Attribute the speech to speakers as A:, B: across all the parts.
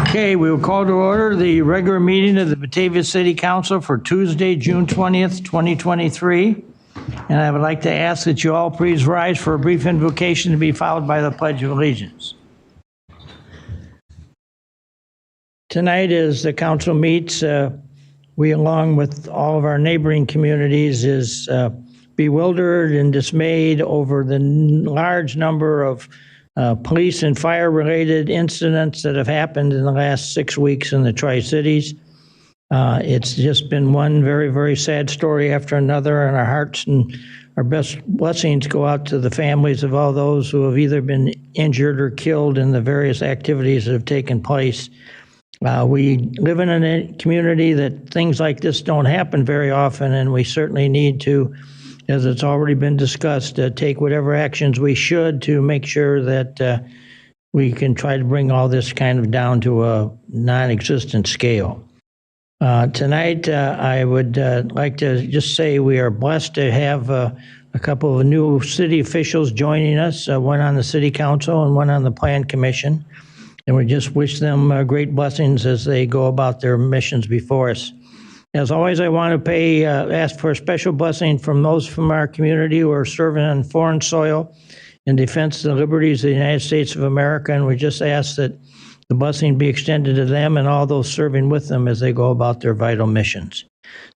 A: Okay, we will call to order the regular meeting of the Batavia City Council for Tuesday, June 20th, 2023. And I would like to ask that you all please rise for a brief invocation to be followed by the Pledge of Allegiance. Tonight, as the council meets, we, along with all of our neighboring communities, is bewildered and dismayed over the large number of police and fire-related incidents that have happened in the last 6 weeks in the Tri-Cities. It's just been one very, very sad story after another, and our hearts and our best blessings go out to the families of all those who have either been injured or killed in the various activities that have taken place. We live in a community that things like this don't happen very often, and we certainly need to, as it's already been discussed, take whatever actions we should to make sure that we can try to bring all this kind of down to a non-existent scale. Tonight, I would like to just say we are blessed to have a couple of new city officials joining us, one on the City Council and one on the Plan Commission. And we just wish them great blessings as they go about their missions before us. As always, I want to ask for a special blessing from those from our community who are serving on foreign soil in defense of the liberties of the United States of America. And we just ask that the blessing be extended to them and all those serving with them as they go about their vital missions.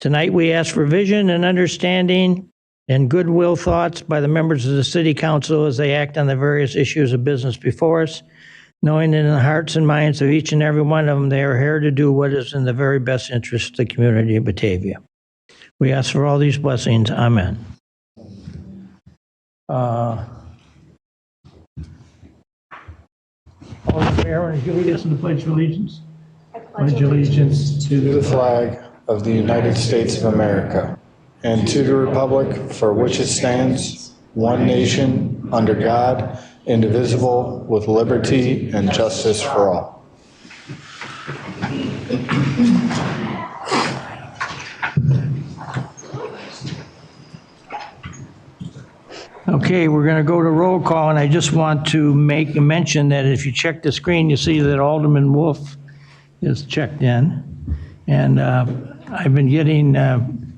A: Tonight, we ask for vision and understanding and goodwill thoughts by the members of the City Council as they act on the various issues of business before us, knowing that in the hearts and minds of each and every one of them, they are here to do what is in the very best interest of the community of Batavia. We ask for all these blessings. Amen. Aaron, would you lead us in the Pledge of Allegiance? I pledge allegiance
B: to the flag of the United States of America and to the republic for which it stands, one nation, under God, indivisible, with liberty and justice for all.
A: Okay, we're going to go to roll call, and I just want to make a mention that if you check the screen, you see that Alderman Wolf is checked in. And I've been getting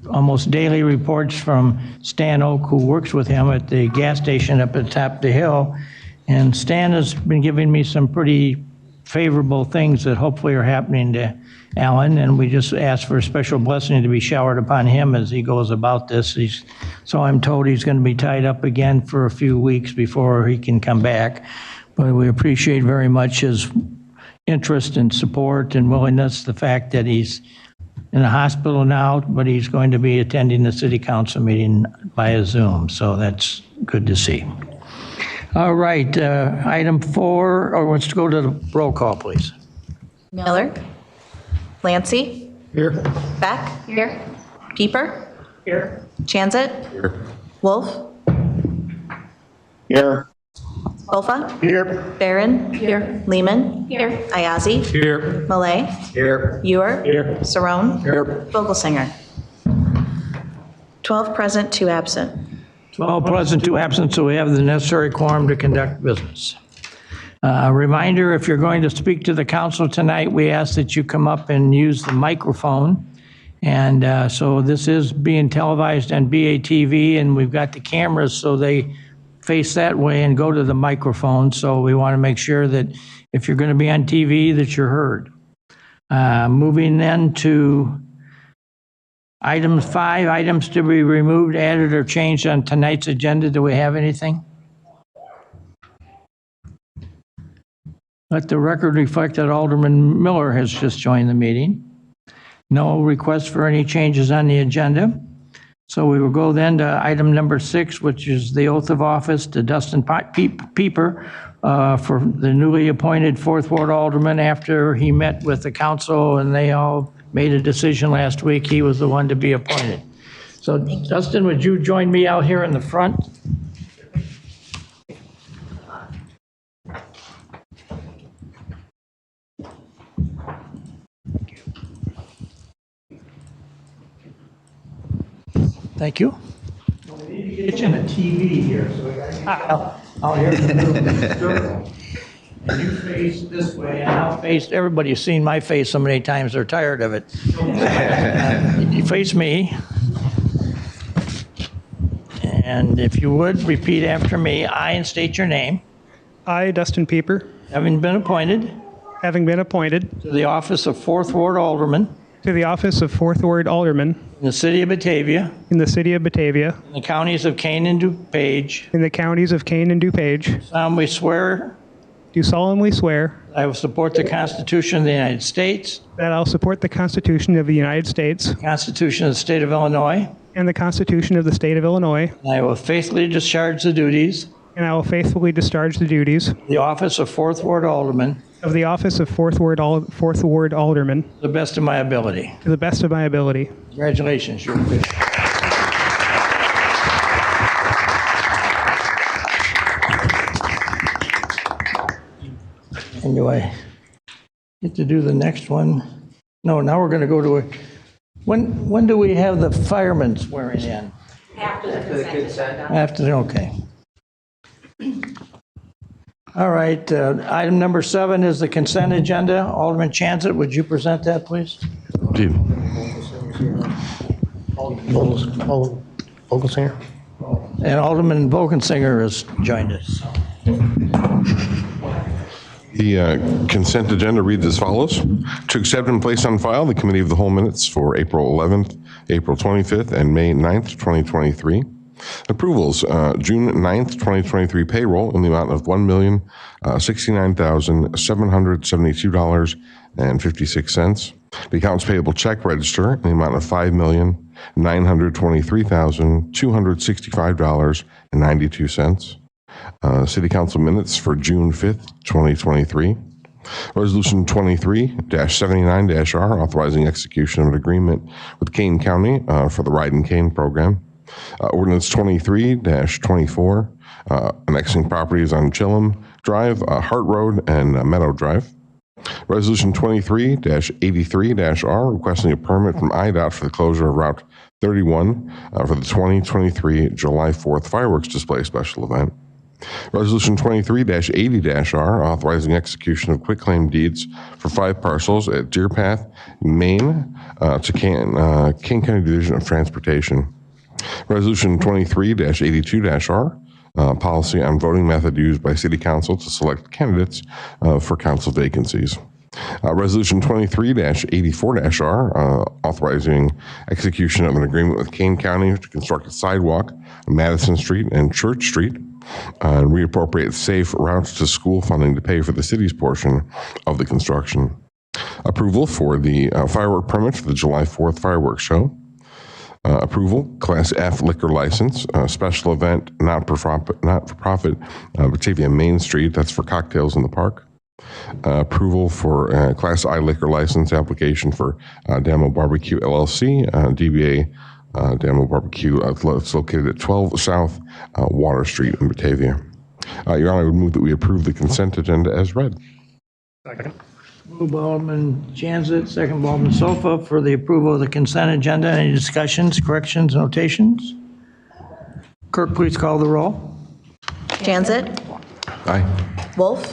A: almost daily reports from Stan Oak, who works with him at the gas station up at the top of the hill. And Stan has been giving me some pretty favorable things that hopefully are happening to Alan, and we just ask for a special blessing to be showered upon him as he goes about this. So I'm told he's going to be tied up again for a few weeks before he can come back. But we appreciate very much his interest and support and willingness, the fact that he's in the hospital now, but he's going to be attending the City Council meeting via Zoom. So that's good to see. All right, item 4, or let's go to the roll call, please.
C: Miller. Lancy.
B: Here.
C: Beck. Here. Pieper.
A: Here.
C: Chanzit.
B: Here.
C: Wolf.
B: Here.
C: Olfa.
B: Here.
C: Barron. Here. Lehman. Here. Ayazi.
B: Here.
C: Malay.
B: Here.
C: Ewer.
B: Here.
C: Saron.
B: Here.
C: Vogelsinger. 12 present, 2 absent.
A: 12 present, 2 absent, so we have the necessary quorum to conduct business. A reminder, if you're going to speak to the council tonight, we ask that you come up and use the microphone. And so this is being televised on BATV, and we've got the cameras so they face that way and go to the microphone. So we want to make sure that if you're going to be on TV, that you're heard. Moving then to item 5, items to be removed, added, or changed on tonight's agenda. Do we have anything? Let the record reflect that Alderman Miller has just joined the meeting. No request for any changes on the agenda. So we will go then to item number 6, which is the oath of office to Dustin Pieper for the newly appointed 4th Ward Alderman after he met with the council and they all made a decision last week. He was the one to be appointed. So Dustin, would you join me out here in the front? Thank you. We need to get you in a TV here, so I'll hear the circle. And you face face this way, and I'll face, everybody's seen my face so many times, they're tired of it. You face me. And if you would, repeat after me. I, and state your name,
D: I, Dustin Pieper,
A: having been appointed
D: having been appointed
A: to the office of 4th Ward Alderman
D: to the office of 4th Ward Alderman
A: in the city of Batavia,
D: in the city of Batavia,
A: in the counties of Kane and DuPage,
D: in the counties of Kane and DuPage,
A: solemnly swear
D: do solemnly swear
A: I will support the Constitution of the United States,
D: that I'll support the Constitution of the United States
A: the Constitution of the State of Illinois,
D: and the Constitution of the State of Illinois,
A: and I will faithfully discharge the duties
D: and I will faithfully discharge the duties
A: of the office of 4th Ward Alderman
D: of the office of 4th Ward Alderman
A: to the best of my ability.
D: to the best of my ability.
A: Congratulations, you're official. And do I get to do the next one? No, now we're going to go to a, when do we have the firemen swearing in? After the consent. After, okay. All right, item number 7 is the consent agenda. Alderman Chanzet, would you present that, please?
E: Indeed. Vogelsinger?
A: And Alderman Vogelsinger has joined us.
E: The consent agenda reads as follows. To accept and place on file the Committee of the Whole minutes for April 11th, April 25th, and May 9th, 2023. Approvals, June 9th, 2023 payroll in the amount of $1,069,772.56. The accounts payable check register in the amount of $5,923,265.92. City Council minutes for June 5th, 2023. Resolution 23-79-R authorizing execution of an agreement with Kane County for the Ride and Cane program. Ordinance 23-24, annexing properties on Chillum Drive, Hart Road, and Meadow Drive. Resolution 23-83-R requesting a permit from IDOT for the closure of Route 31 for the 2023 July 4th fireworks display special event. Resolution 23-80-R authorizing execution of quitclaim deeds for 5 parcels at Deer Path, Maine to King County Division of Transportation. Resolution 23-82-R, policy on voting method used by City Council to select candidates for council vacancies. Resolution 23-84-R, authorizing execution of an agreement with Kane County to construct a sidewalk on Madison Street and Church Street, and reappropriate safe routes to school funding to pay for the city's portion of the construction. Approval for the firework permit for the July 4th fireworks show. Approval, Class F liquor license, special event, not-for-profit, Batavia Main Street, that's for cocktails in the park. Approval for Class I liquor license application for Damo Barbecue LLC, DBA Damo Barbecue. It's located at 12 South Water Street in Batavia. Your Honor, I would move that we approve the consent agenda as read.
D: Second.
A: Moved by Alderman Chanzet, second by Alderman Sofa for the approval of the consent agenda. Any discussions, corrections, notations? Clerk, please call the roll.
C: Jansit,
E: Aye.
C: Wolf.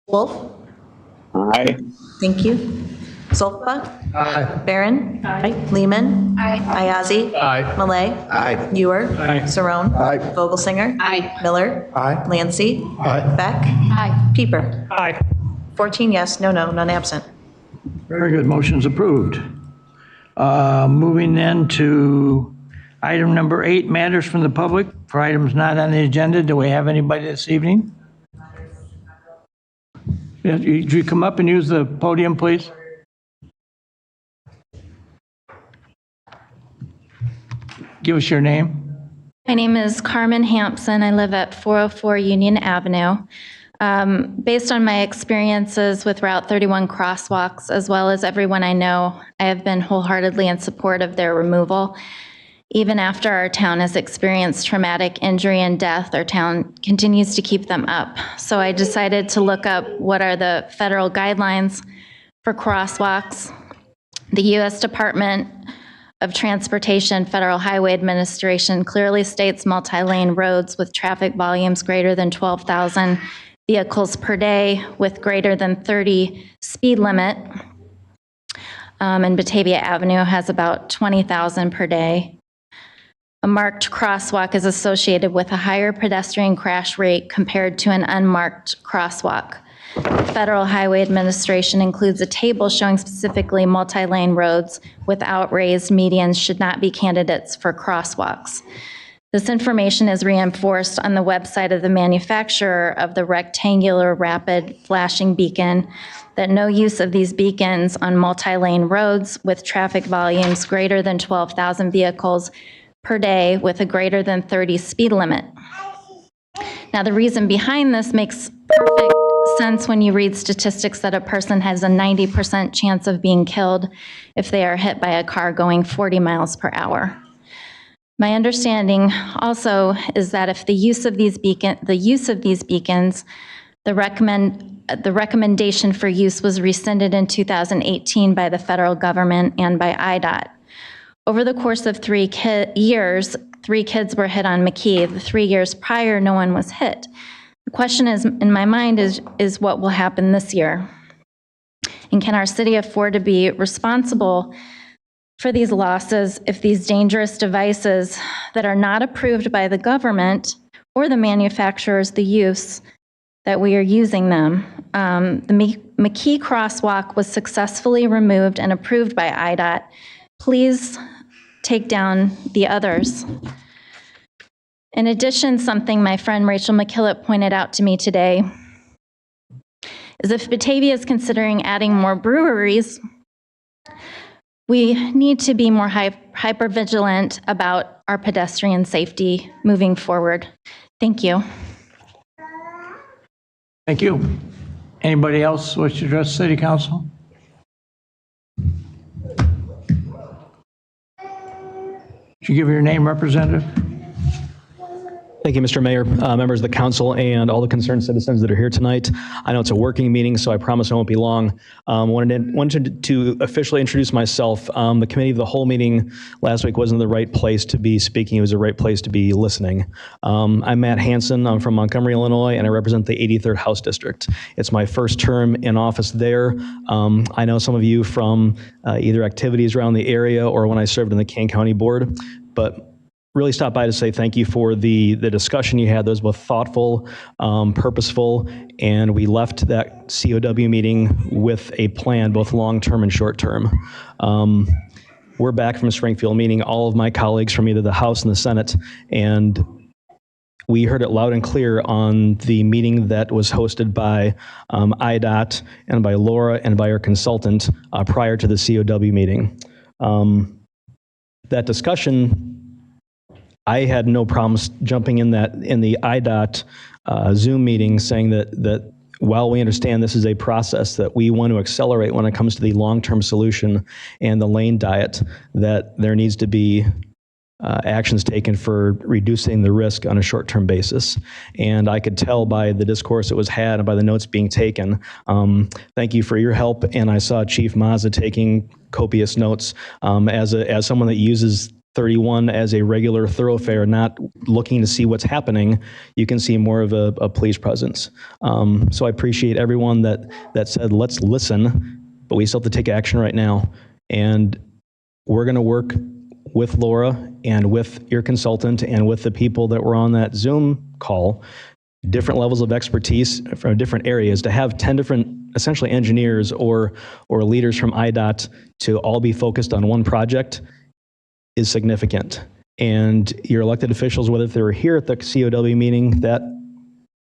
C: Wolf.
F: Aye.
C: Thank you. Solfa. Aye. Barron. Aye. Lehman. Aye. Ayazi.
D: Aye.
C: Malay.
F: Aye.
C: Ewer.
D: Aye.
C: Saron.
F: Aye.
C: Vogelsinger.
G: Aye.
C: Miller.
F: Aye.
C: Lancy.
F: Aye.
C: Beck.
G: Aye.
C: Pieper.
D: Aye.
C: 14 yes, no, none absent.
A: Very good, motion's approved. Moving then to item number 8, matters from the public. For items not on the agenda, do we have anybody this evening? Yeah, Could you come up and use the podium, please? Give us your name.
G: My name is Carmen Hampson. I live at 404 Union Avenue. Based on my experiences with Route 31 crosswalks, as well as everyone I know, I have been wholeheartedly in support of their removal. Even after our town has experienced traumatic injury and death, our town continues to keep them up. So I decided to look up what are the federal guidelines for crosswalks. The U.S. Department of Transportation Federal Highway Administration clearly states multi-lane roads with traffic volumes greater than 12,000 vehicles per day with greater than 30 speed limit. And Batavia Avenue has about 20,000 per day. A marked crosswalk is associated with a higher pedestrian crash rate compared to an unmarked crosswalk. The Federal Highway Administration includes a table showing specifically multi-lane roads without raised medians should not be candidates for crosswalks. This information is reinforced on the website of the manufacturer of the rectangular rapid flashing beacon that no use of these beacons on multi-lane roads with traffic volumes greater than 12,000 vehicles per day with a greater than 30 speed limit. Now, the reason behind this makes perfect sense when you read statistics that a person has a 90% chance of being killed if they are hit by a car going 40 miles per hour. My understanding also is that if the use of these beacons, the recommendation for use was rescinded in 2018 by the federal government and by IDOT. Over the course of 3 years, 3 kids were hit on McKee. The 3 years prior, no one was hit. The question is, in my mind, is what will happen this year? And can our city afford to be responsible for these losses if these dangerous devices that are not approved by the government or the manufacturers, the use that we are using them? The McKee crosswalk was successfully removed and approved by IDOT. Please take down the others. In addition, something my friend Rachel McKillop pointed out to me today is if Batavia is considering adding more breweries, we need to be more hyper-vigilant about our pedestrian safety moving forward. Thank you.
A: Thank you. Anybody else wish to address City Council? Would you give your name, Representative?
F: Thank you, Mr. Mayor, members of the council, and all the concerned citizens that are here tonight. I know it's a working meeting, so I promise I won't be long. Wanted to officially introduce myself. The committee of the whole meeting last week wasn't the right place to be speaking. It was the right place to be listening. I'm Matt Hansen. I'm from Montgomery, Illinois, and I represent the 83rd House District. It's my first term in office there. I know some of you from either activities around the area or when I served on the Kane County Board, but really stopped by to say thank you for the discussion you had. That was both thoughtful, purposeful, and we left that COW meeting with a plan, both long-term and short-term. We're back from Springfield, meeting all of my colleagues from either the House and the Senate, and we heard it loud and clear on the meeting that was hosted by IDOT and by Laura and by our consultant prior to the COW meeting. That discussion, I had no problems jumping in the IDOT Zoom meeting saying that while we understand this is a process that we want to accelerate when it comes to the long-term solution and the lane diet, that there needs to be actions taken for reducing the risk on a short-term basis. And I could tell by the discourse that was had and by the notes being taken. Thank you for your help. And I saw Chief Mazza taking copious notes as someone that uses 31 as a regular thoroughfare, not looking to see what's happening. You can see more of a police presence. So I appreciate everyone that said, let's listen, but we still have to take action right now. And we're going to work with Laura and with your consultant and with the people that were on that Zoom call, different levels of expertise from different areas, to have 10 different essentially engineers or leaders from IDOT to all be focused on one project is significant. And your elected officials, whether they were here at the COW meeting that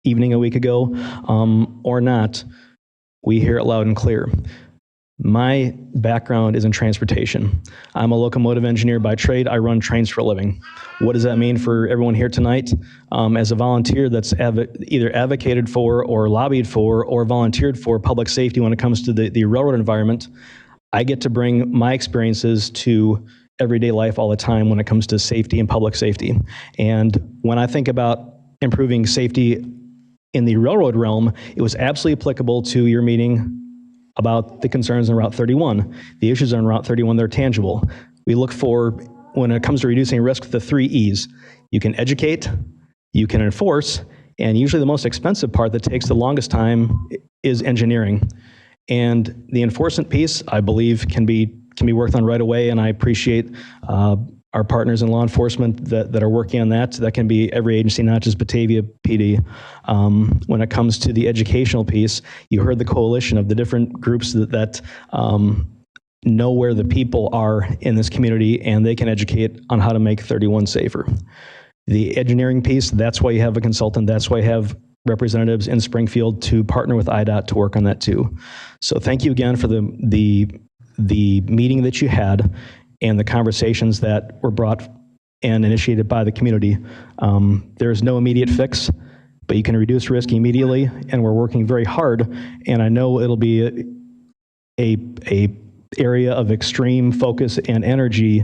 F: evening a week ago or not, we hear it loud and clear. My background is in transportation. I'm a locomotive engineer by trade. I run trains for a living. What does that mean for everyone here tonight? As a volunteer that's either advocated for or lobbied for or volunteered for public safety when it comes to the railroad environment, I get to bring my experiences to everyday life all the time when it comes to safety and public safety. And when I think about improving safety in the railroad realm, it was absolutely applicable to your meeting about the concerns on Route 31. The issues on Route 31, they're tangible. we look for, when it comes to reducing risk, the 3 E's. You can educate, you can enforce, and usually the most expensive part that takes the longest time is engineering. And the enforcement piece, I believe, can be worked on right away, and I appreciate our partners in law enforcement that are working on that. That can be every agency, not just Batavia PD. When it comes to the educational piece, you heard the coalition of the different groups that know where the people are in this community, and they can educate on how to make 31 safer. The engineering piece, that's why you have a consultant, that's why you have representatives in Springfield to partner with IDOT to work on that too. So thank you again for the meeting that you had and the conversations that were brought and initiated by the community. There is no immediate fix, but you can reduce risk immediately, and we're working very hard, and I know it'll be a area of extreme focus and energy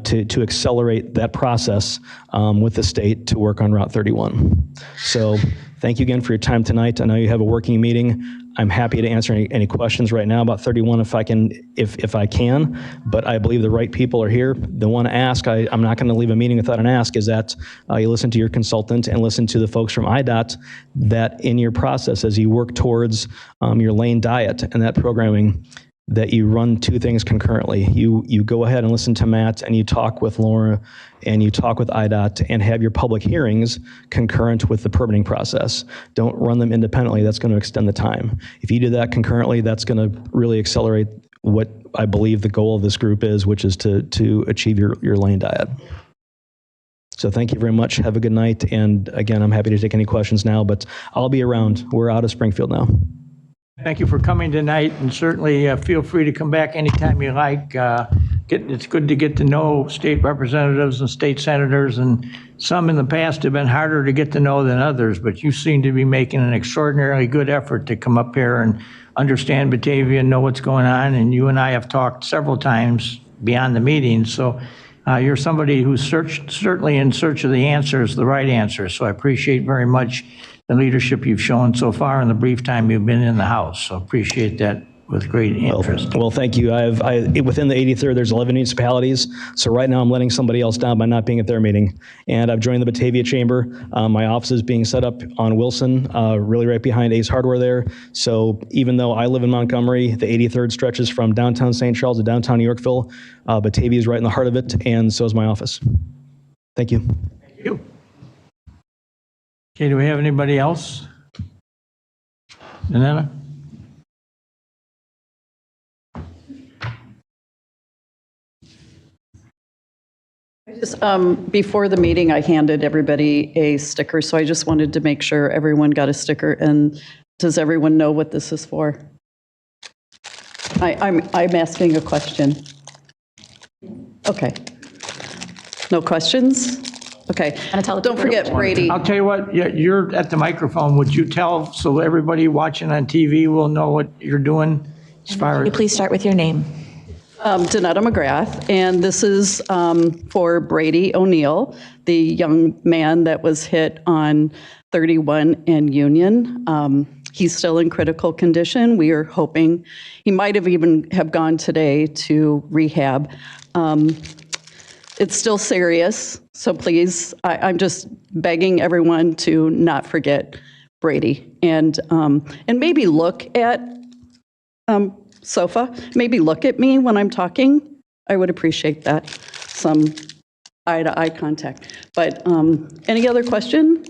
F: to accelerate that process with the state to work on Route 31. So thank you again for your time tonight. I know you have a working meeting. I'm happy to answer any questions right now about 31 if I can, but I believe the right people are here. The one ask, I'm not going to leave a meeting without an ask, is that you listen to your consultant and listen to the folks from IDOT, that in your process as you work towards your lane diet and that programming, that you run 2 things concurrently. You go ahead and listen to Matt, and you talk with Laura, and you talk with IDOT, and have your public hearings concurrent with the permitting process. Don't run them independently. That's going to extend the time. If you do that concurrently, that's going to really accelerate what I believe the goal of this group is, which is to achieve your lane diet. So thank you very much. Have a good night. And again, I'm happy to take any questions now, but I'll be around. We're out of Springfield now.
A: Thank you for coming tonight, and certainly feel free to come back anytime you like. It's good to get to know state representatives and state senators, and some in the past have been harder to get to know than others, but you seem to be making an extraordinarily good effort to come up here and understand Batavia and know what's going on, and you and I have talked several times beyond the meeting, so you're somebody who's certainly in search of the answers, the right answers, so I appreciate very much the leadership you've shown so far in the brief time you've been in the House. So appreciate that with great interest.
F: Well, thank you. Within the 83rd, there's 11 municipalities. So right now I'm letting somebody else down by not being at their meeting. And I've joined the Batavia Chamber. My office is being set up on Wilson, really right behind Ace Hardware there. So even though I live in Montgomery, the 83rd stretches from downtown St. Charles to downtown Yorkville. Batavia is right in the heart of it, and so is my office. Thank you.
A: Thank you. Okay, do we have anybody else? Danetta?
H: Just, before the meeting, I handed everybody a sticker, so I just wanted to make sure everyone got a sticker. And does everyone know what this is for? I'm asking a question. Okay. No questions? Okay. Don't forget Brady.
A: I'll tell you what, you're at the microphone. Would you tell so everybody watching on TV will know what you're doing as far
C: Can you
A: as...
C: please start with your name?
H: Danetta McGrath, and this is for Brady O'Neill, the young man that was hit on 31 and Union. He's still in critical condition. We are hoping he might have even have gone today to rehab. It's still serious, so please, I'm just begging everyone to not forget Brady, and maybe look at Sofa. Maybe look at me when I'm talking. I would appreciate that. Some eye-to-eye contact. But any other question?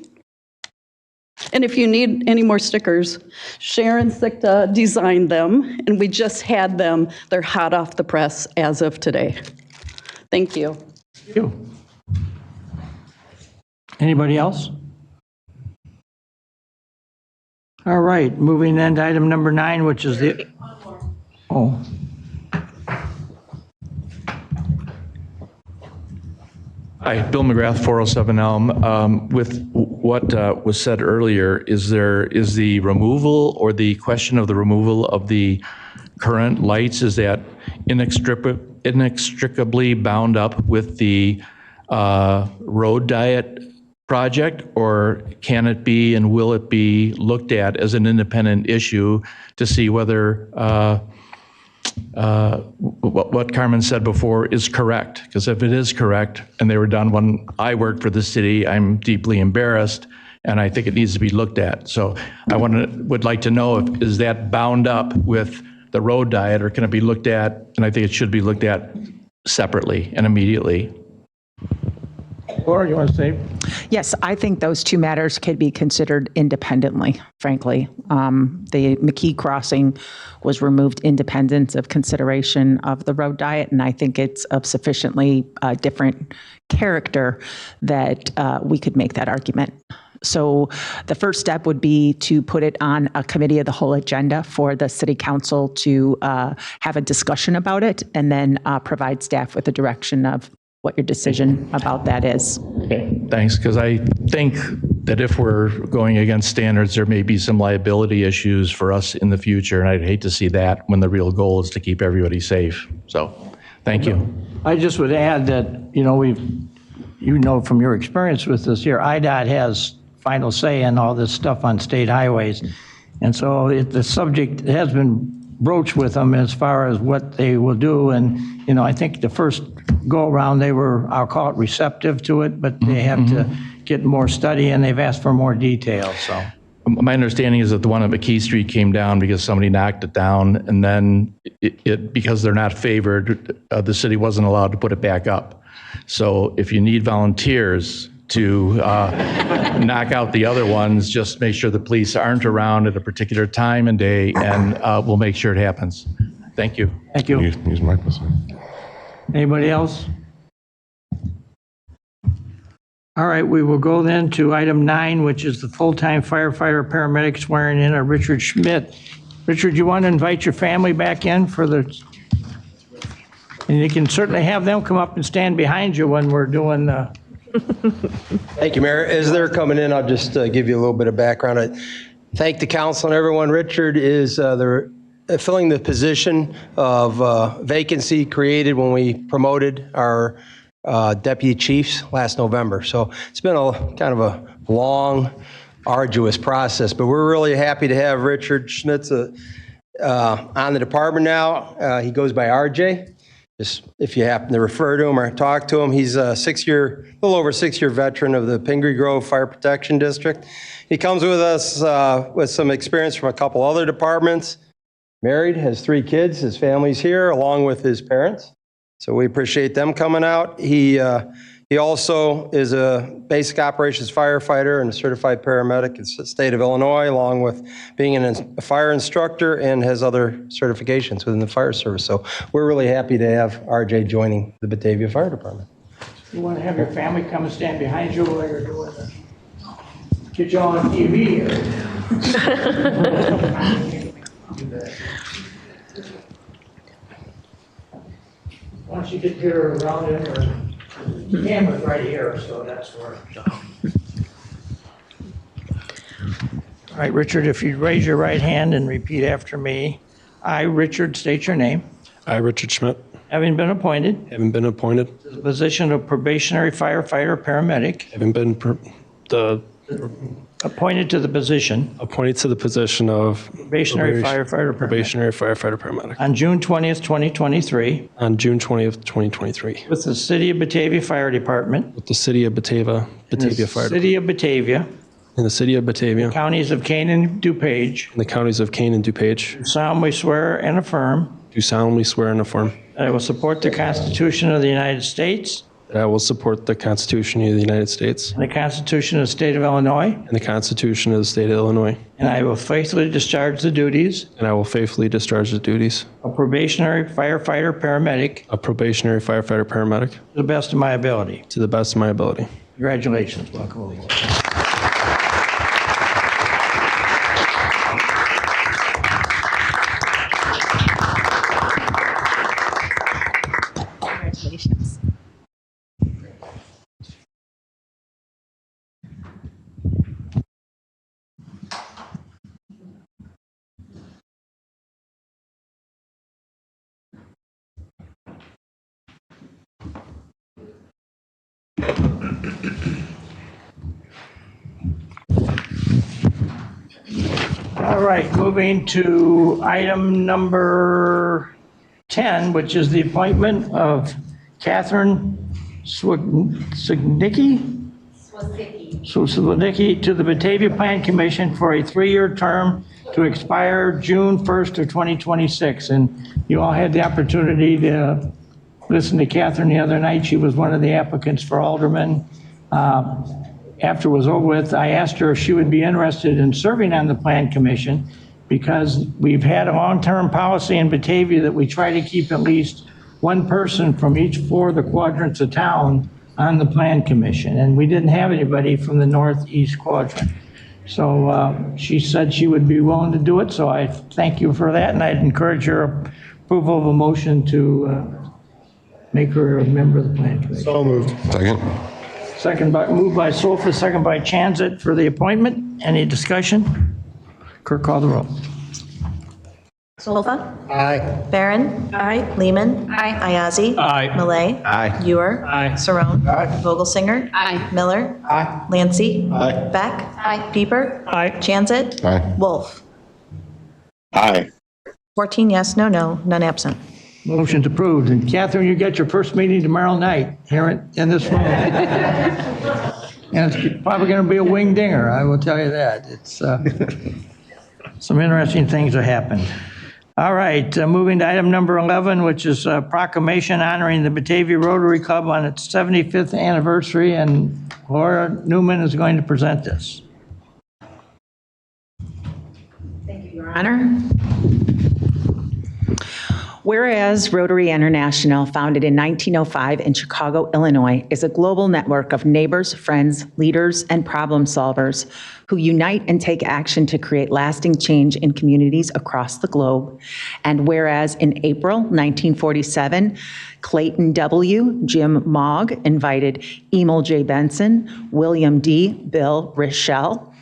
H: And if you need any more stickers, Sharon Sikta designed them, and we just had them. They're hot off the press as of today. Thank you.
A: Thank you. Anybody else? All right, moving then to item number 9, which is the... Oh.
I: Hi, Bill McGrath, 407 Elm. With what was said earlier, is the removal or the question of the removal of the current lights, is that inextricably bound up with the road diet project, or can it be and will it be looked at as an independent issue to see whether what Carmen said before is correct, because if it is correct, and they were done when I worked for the city, I'm deeply embarrassed, and I think it needs to be looked at. So I would like to know, is that bound up with the road diet, or can it be looked at, and I think it should be looked at separately and immediately.
A: Laura, you want to say?
J: Yes, I think those two matters could be considered independently, frankly. The McKee crossing was removed independent of consideration of the road diet, and I think it's of sufficiently different character that we could make that argument. So the first step would be to put it on a committee of the whole agenda for the city council to have a discussion about it, and then provide staff with a direction of what your decision about that is.
I: Okay, thanks, because I think that if we're going against standards, there may be some liability issues for us in the future, and I'd hate to see that when the real goal is to keep everybody safe. So, thank you.
A: I just would add that, from your experience with this here, IDOT has final say in all this stuff on state highways. And so the subject has been broached with them as far as what they will do. And, I think the first go around, they were, I'll call it receptive to it, but they have to get more study and they've asked for more detail, so.
I: My understanding is that the one on McKee Street came down because somebody knocked it down, and then because they're not favored, the city wasn't allowed to put it back up. So if you need volunteers to knock out the other ones, just make sure the police aren't around at a particular time and day, and we'll make sure it happens. Thank you.
A: Thank you.
E: Use microphone.
A: Anybody else? All right, we will go then to item 9, which is the full-time firefighter paramedic swearing in of Richard Schmidt. Richard, you want to invite your family back in for the, and you can certainly have them come up and stand behind you when we're doing the.
K: Thank you, Mayor. As they're coming in, I'll just give you a little bit of background. I thank the council and everyone. Richard is filling the position of vacancy created when we promoted our deputy chiefs last November. So it's been kind of a long, arduous process, but we're really happy to have Richard Schmitz on the department now. He goes by RJ. Just if you happen to refer to him or talk to him, he's a little over 6-year veteran of the Pingree Grove Fire Protection District. He comes with us with some experience from a couple other departments. Married, has 3 kids. His family's here along with his parents. So we appreciate them coming out. He also is a basic operations firefighter and a certified paramedic in the state of Illinois, along with being a fire instructor, and has other certifications within the fire service. So we're really happy to have RJ joining the Batavia Fire Department.
A: You want to have your family come and stand behind you while you're doing it? Get you all on TV here. Once you get here around it, or the camera's right here, so that's where. All right, Richard, if you'd raise your right hand and repeat after me. I, Richard, state your name.
L: I, Richard Schmidt,
A: Having been appointed
L: having been appointed,
A: to the position of probationary firefighter paramedic,
L: having been
A: appointed to the position
L: appointed to the position of
A: probationary firefighter paramedic
L: probationary firefighter paramedic
A: on June 20th, 2023,
L: on June 20th, 2023,
A: with the City of Batavia Fire Department,
L: with the City of Batavia
A: in the
L: Fire Department,
A: City of Batavia,
L: in the City of Batavia,
A: counties of Kane and DuPage,
L: in the counties of Kane and DuPage,
A: solemnly swear and affirm
L: do solemnly swear and affirm
A: that I will support the Constitution of the United States
L: that I will support the Constitution of the United States
A: and the Constitution of the State of Illinois,
L: and the Constitution of the State of Illinois,
A: and I will faithfully discharge the duties
L: and I will faithfully discharge the duties
A: of probationary firefighter paramedic
L: of probationary firefighter paramedic
A: to the best of my ability.
L: to the best of my ability.
A: Congratulations. Welcome aboard.
J: Congratulations.
A: All right, moving to item number 10, which is the appointment of Catherine Swignicki to the Batavia Plan Commission for a 3-year term to expire June 1st of 2026. And you all had the opportunity to listen to Catherine the other night. She was one of the applicants for alderman. After it was over with, I asked her if she would be interested in serving on the Plan Commission, because we've had a long-term policy in Batavia that we try to keep at least one person from each 4 of the quadrants of town on the Plan Commission, and we didn't have anybody from the northeast quadrant. So she said she would be willing to do it, so I thank you for that, and I'd encourage your approval of a motion to make her a member of the Plan Commission.
B: So moved.
E: Second.
A: Moved by Solfa, second by Chanzit for the appointment. Any discussion? Clerk, call the roll.
C: Solfa?
B: Aye.
C: Barron? Aye. Lehman? Aye. Ayazi?
L: Aye.
C: Malay?
B: Aye.
C: Ewer?
D: Aye.
C: Saron?
B: Aye.
C: Vogelsinger?
G: Aye.
C: Miller?
B: Aye.
C: Lancy?
B: Aye.
C: Beck?
G: Aye.
C: Pieper?
D: Aye.
C: Chanzit?
E: Aye.
C: Wolf?
B: Aye.
C: 14 yes, no, none absent.
A: Motion's approved. And Catherine, you get your first meeting tomorrow night here in this room. And it's probably going to be a wing dinger, I will tell you that. It's some interesting things have happened. All right, moving to item number 11, which is a proclamation honoring the Batavia Rotary Club on its 75th anniversary, and Laura Newman is going to present this.
J: Your Honor. Whereas Rotary International, founded in 1905 in Chicago, Illinois, is a global network of neighbors, friends, leaders, and problem solvers who unite and take action to create lasting change in communities across the globe. And whereas in April 1947, Clayton W. Jim Mogg invited Emil J. Benson, William D. Bill Richelle,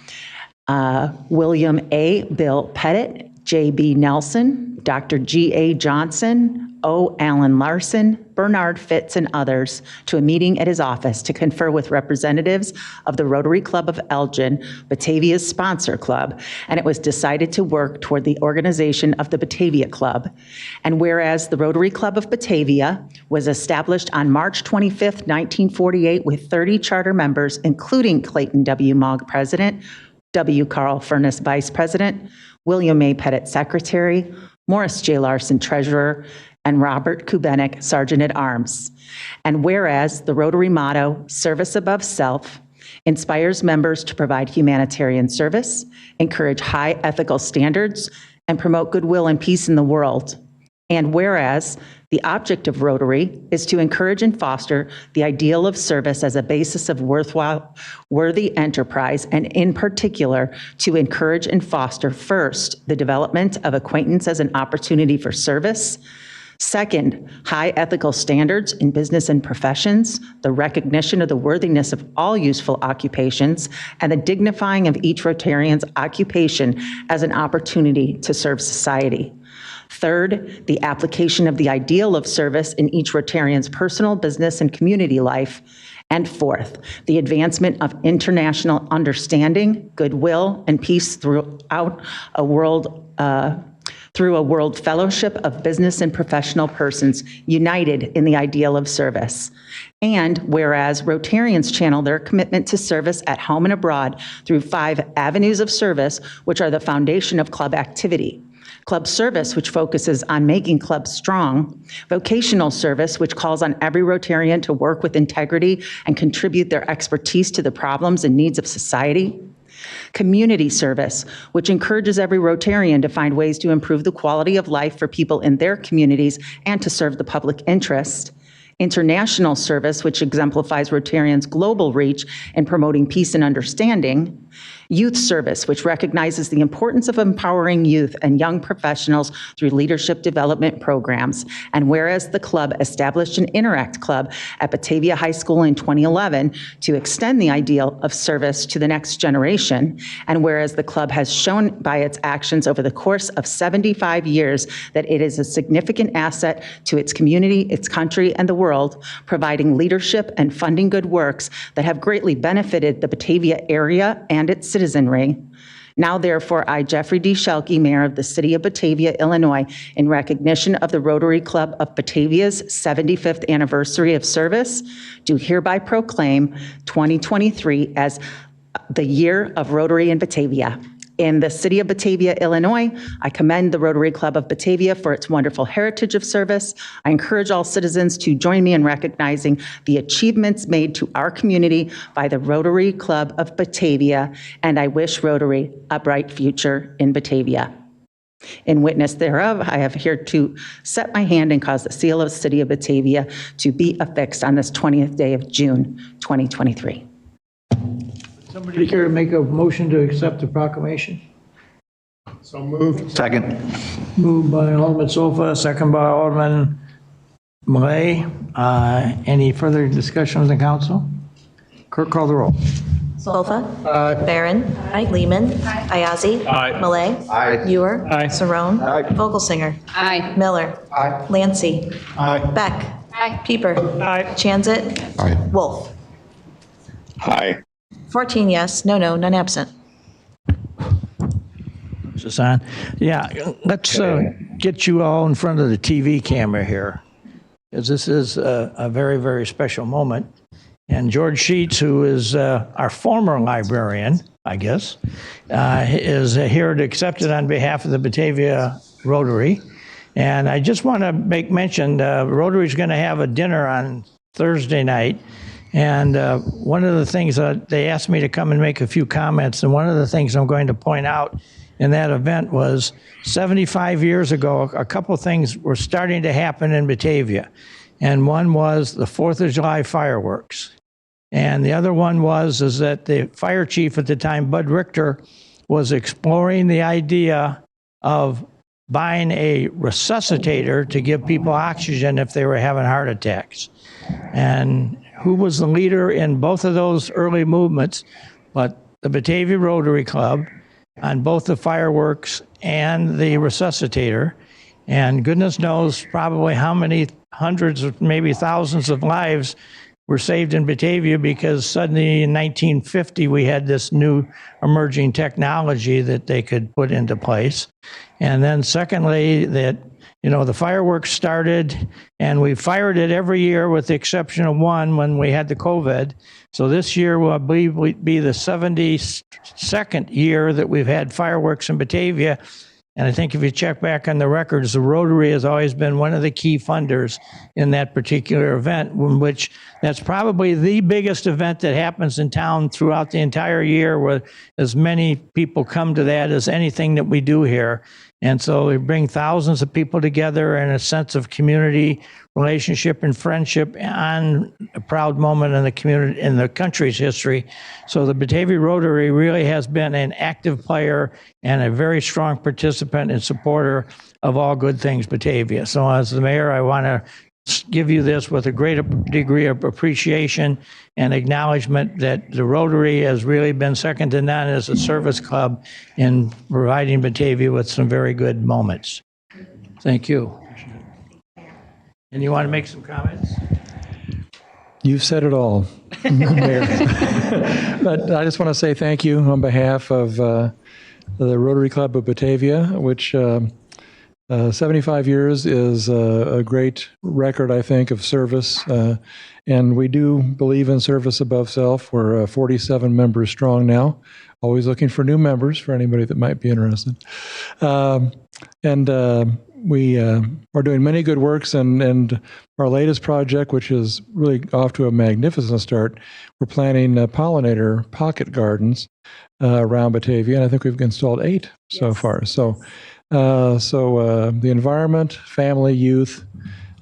J: William A. Bill Pettit, J.B. Nelson, Dr. G.A. Johnson, O. Allen Larson, Bernard Fitz, and others to a meeting at his office to confer with representatives of the Rotary Club of Elgin, Batavia's sponsor club, and it was decided to work toward the organization of the Batavia Club. And whereas the Rotary Club of Batavia was established on March 25, 1948, with 30 charter members, including Clayton W. Mogg, President, W. Carl Furness, Vice President, William A. Pettit, Secretary, Morris J. Larson, Treasurer, and Robert Kubenik, Sergeant at Arms. And whereas the Rotary motto, service above self, inspires members to provide humanitarian service, encourage high ethical standards, and promote goodwill and peace in the world. And whereas the object of Rotary is to encourage and foster the ideal of service as a basis of worthy enterprise, and in particular, to encourage and foster, first, the development of acquaintance as an opportunity for service. Second, high ethical standards in business and professions, the recognition of the worthiness of all useful occupations, and the dignifying of each Rotarian's occupation as an opportunity to serve society. Third, the application of the ideal of service in each Rotarian's personal, business, and community life. And fourth, the advancement of international understanding, goodwill, and peace throughout a world, through a world fellowship of business and professional persons united in the ideal of service. And whereas Rotarians channel their commitment to service at home and abroad through 5 avenues of service, which are the foundation of club activity. Club service, which focuses on making clubs strong. Vocational service, which calls on every Rotarian to work with integrity and contribute their expertise to the problems and needs of society. Community service, which encourages every Rotarian to find ways to improve the quality of life for people in their communities and to serve the public interest. International service, which exemplifies Rotarians' global reach in promoting peace and understanding. Youth service, which recognizes the importance of empowering youth and young professionals through leadership development programs. And whereas the club established an Interact Club at Batavia High School in 2011 to extend the ideal of service to the next generation, and whereas the club has shown by its actions over the course of 75 years that it is a significant asset to its community, its country, and the world, providing leadership and funding good works that have greatly benefited the Batavia area and its citizenry. Now therefore, I, Jeffrey D. Shelkey, Mayor of the City of Batavia, Illinois, in recognition of the Rotary Club of Batavia's 75th anniversary of service, do hereby proclaim 2023 as the Year of Rotary in Batavia. In the City of Batavia, Illinois, I commend the Rotary Club of Batavia for its wonderful heritage of service. I encourage all citizens to join me in recognizing the achievements made to our community by the Rotary Club of Batavia, and I wish Rotary a bright future in Batavia. In witness thereof, I have here to set my hand and cause the seal of the City of Batavia to be affixed on this 20th day of June, 2023.
A: Somebody care to make a motion to accept the proclamation?
B: So moved. Second.
A: Moved by Alderman Sofa, second by Alderman Malay. Any further discussion with the council? Clerk, call the roll.
C: Solfa. Barron. Lehman. Ayazi. Malay. Ewer. Saron. Vogelsinger. Miller. Lancy. Beck. Pieper. Chanzit. Wolf. 14 yes, no, none absent.
A: Is this on? Yeah, let's get you all in front of the TV camera here, because this is a very, very special moment. And George Sheets, who is our former librarian, I guess, is here to accept it on behalf of the Batavia Rotary. And I just want to make mention, Rotary's going to have a dinner on Thursday night. And one of the things they asked me to come and make a few comments, and one of the things I'm going to point out in that event was 75 years ago, a couple things were starting to happen in Batavia. And one was the 4th of July fireworks. And the other one was that the fire chief at the time, Bud Richter, was exploring the idea of buying a resuscitator to give people oxygen if they were having heart attacks. And who was the leader in both of those early movements, but the Batavia Rotary Club on both the fireworks and the resuscitator. And goodness knows probably how many hundreds or maybe thousands of lives were saved in Batavia, because suddenly in 1950 we had this new emerging technology that they could put into place. And then secondly, that the fireworks started, and we fired it every year with the exception of one when we had the COVID. So this year will be the 72nd year that we've had fireworks in Batavia. And I think if you check back on the records, the Rotary has always been one of the key funders in that particular event, in which that's probably the biggest event that happens in town throughout the entire year, where as many people come to that as anything that we do here. And so we bring thousands of people together in a sense of community, relationship, and friendship on a proud moment in the community, in the country's history. So the Batavia Rotary really has been an active player and a very strong participant and supporter of all good things Batavia. So as the mayor, I want to give you this with a great degree of appreciation and acknowledgement that the Rotary has really been second to none as a service club in providing Batavia with some very good moments. Thank you. And you want to make some comments?
M: You've said it all, Mayor. But I just want to say thank you on behalf of the Rotary Club of Batavia, which 75 years is a great record, I think, of service. And we do believe in service above self. We're 47 members strong now. Always looking for new members for anybody that might be interested. We are doing many good works, and our latest project, which is really off to a magnificent start, we're planting pollinator pocket gardens around Batavia, and I think we've installed 8 so far. So the environment, family, youth,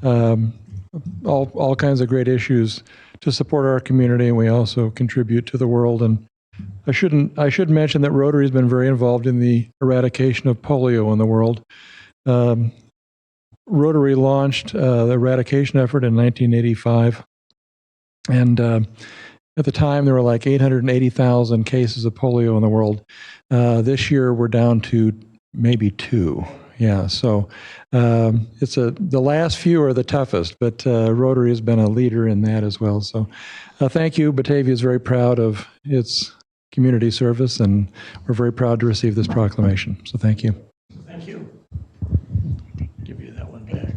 M: all kinds of great issues to support our community, and we also contribute to the world. And I should mention that Rotary has been very involved in the eradication of polio in the world. Rotary launched the eradication effort in 1985, and at the time there were like 880,000 cases of polio in the world. This year we're down to maybe 2. Yeah, so the last few are the toughest, but Rotary has been a leader in that as well. So thank you. Batavia is very proud of its community service, and we're very proud to receive this proclamation. So thank you.
A: Thank you. Give you that one back.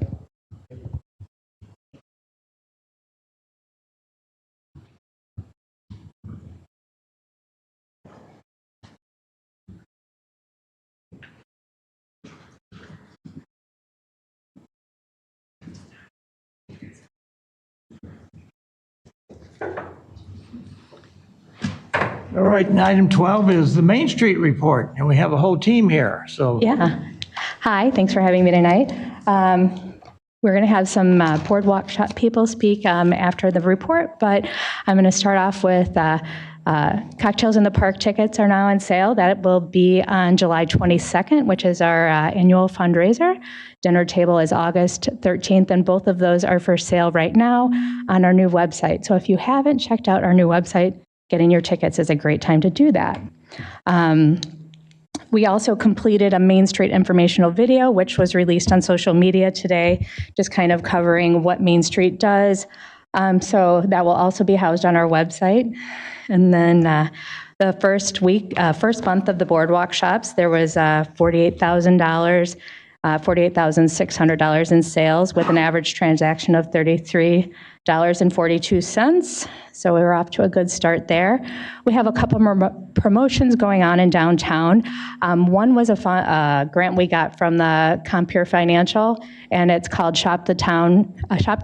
A: All right, and item 12 is the Main Street report, and we have a whole team here, so.
N: Yeah. Hi, thanks for having me tonight. We're going to have some boardwalk shop people speak after the report, but I'm going to start off with Cocktails in the Park tickets are now on sale. That will be on July 22nd, which is our annual fundraiser. Dinner table is August 13th, and both of those are for sale right now on our new website. So if you haven't checked out our new website, getting your tickets is a great time to do that. We also completed a Main Street informational video, which was released on social media today, just kind of covering what Main Street does. So that will also be housed on our website. And then the first month of the boardwalk shops, there was $48,000, $48,600 in sales with an average transaction of $33.42. So we were off to a good start there. We have a couple more promotions going on in downtown. One was a grant we got from the Compure Financial, and it's called Shop the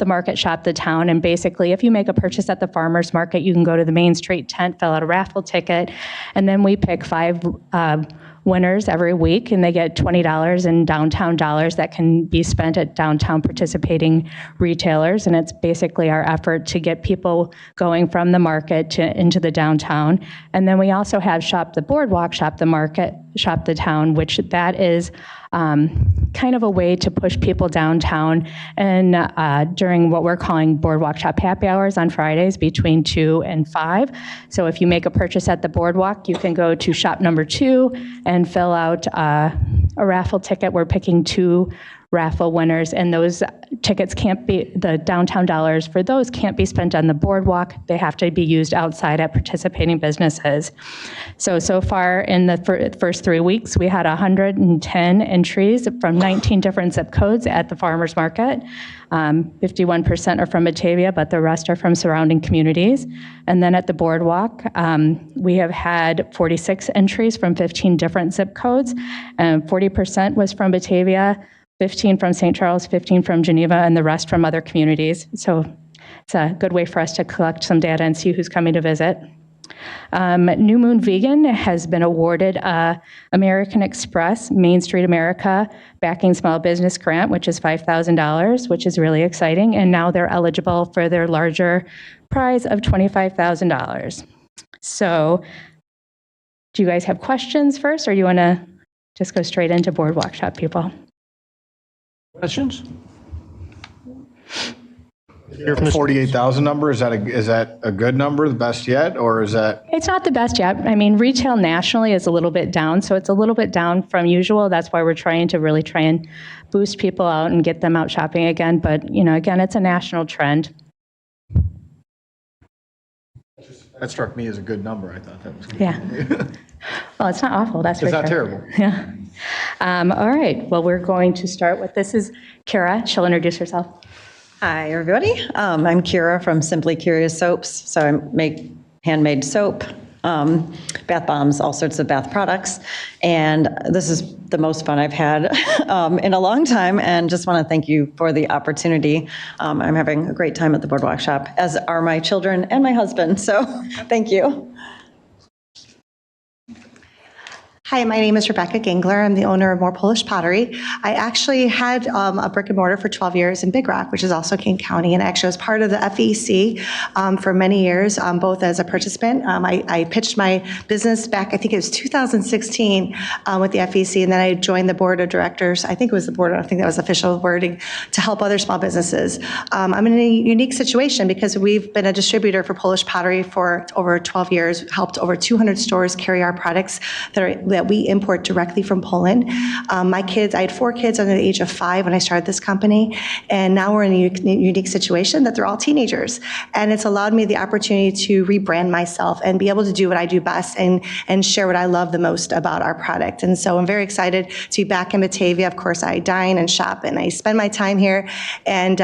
N: Market, Shop the Town. And basically, if you make a purchase at the farmer's market, you can go to the Main Street tent, fill out a raffle ticket, and then we pick 5 winners every week, and they get $20 in downtown dollars that can be spent at downtown participating retailers. And it's basically our effort to get people going from the market into the downtown. And then we also have Shop the Boardwalk, Shop the Market, Shop the Town, which that is kind of a way to push people downtown and during what we're calling Boardwalk Shop happy hours on Fridays between 2 and 5. So if you make a purchase at the Boardwalk, you can go to shop number 2 and fill out a raffle ticket. We're picking 2 raffle winners, and those tickets can't be, the downtown dollars for those can't be spent on the boardwalk. They have to be used outside at participating businesses. So far in the first 3 weeks, we had 110 entries from 19 different zip codes at the farmers market. 51% are from Batavia, but the rest are from surrounding communities. And then at the boardwalk, we have had 46 entries from 15 different zip codes, and 40% was from Batavia, 15 from St. Charles, 15 from Geneva, and the rest from other communities. So it's a good way for us to collect some data and see who's coming to visit. New Moon Vegan has been awarded American Express Main Street America Backing Small Business Grant, which is $5,000, which is really exciting. And now they're eligible for their larger prize of $25,000. So do you guys have questions first, or do you want to just go straight into Boardwalk Shop people?
A: Questions?
B: Your 48,000 number, is that a good number, the best yet, or is that?
N: It's not the best yet. I mean, retail nationally is a little bit down, so it's a little bit down from usual. That's why we're trying to really try and boost people out and get them out shopping again. But, you know, again, it's a national trend.
B: That struck me as a good number. I thought that was good.
N: Yeah. Well, it's not awful. That's for
B: It's
N: sure.
B: not terrible.
N: Yeah. All right. Well, we're going to start with, this is Kara. She'll introduce herself.
O: Hi, everybody. I'm Kira from Simply Curious Soaps. So I make handmade soap, bath bombs, all sorts of bath products. And this is the most fun I've had in a long time. And just want to thank you for the opportunity. I'm having a great time at the Boardwalk Shop, as are my children and my husband. So thank you.
P: Hi, my name is Rebecca Gangler. I'm the owner of More Polish Pottery. I actually had a brick and mortar for 12 years in Big Rock, which is also King County, and actually was part of the FEC for many years, both as a participant. I pitched my business back, I think it was 2016 with the FEC, and then I joined the board of directors. I think it was the board, I think that was official wording, to help other small businesses. I'm in a unique situation because we've been a distributor for Polish pottery for over 12 years, helped over 200 stores carry our products that that we import directly from Poland. I had 4 kids under the age of 5 when I started this company, and now we're in a unique situation that they're all teenagers. And it's allowed me the opportunity to rebrand myself and be able to do what I do best and share what I love the most about our product. And so I'm very excited to be back in Batavia. Of course, I dine and shop and I spend my time here. And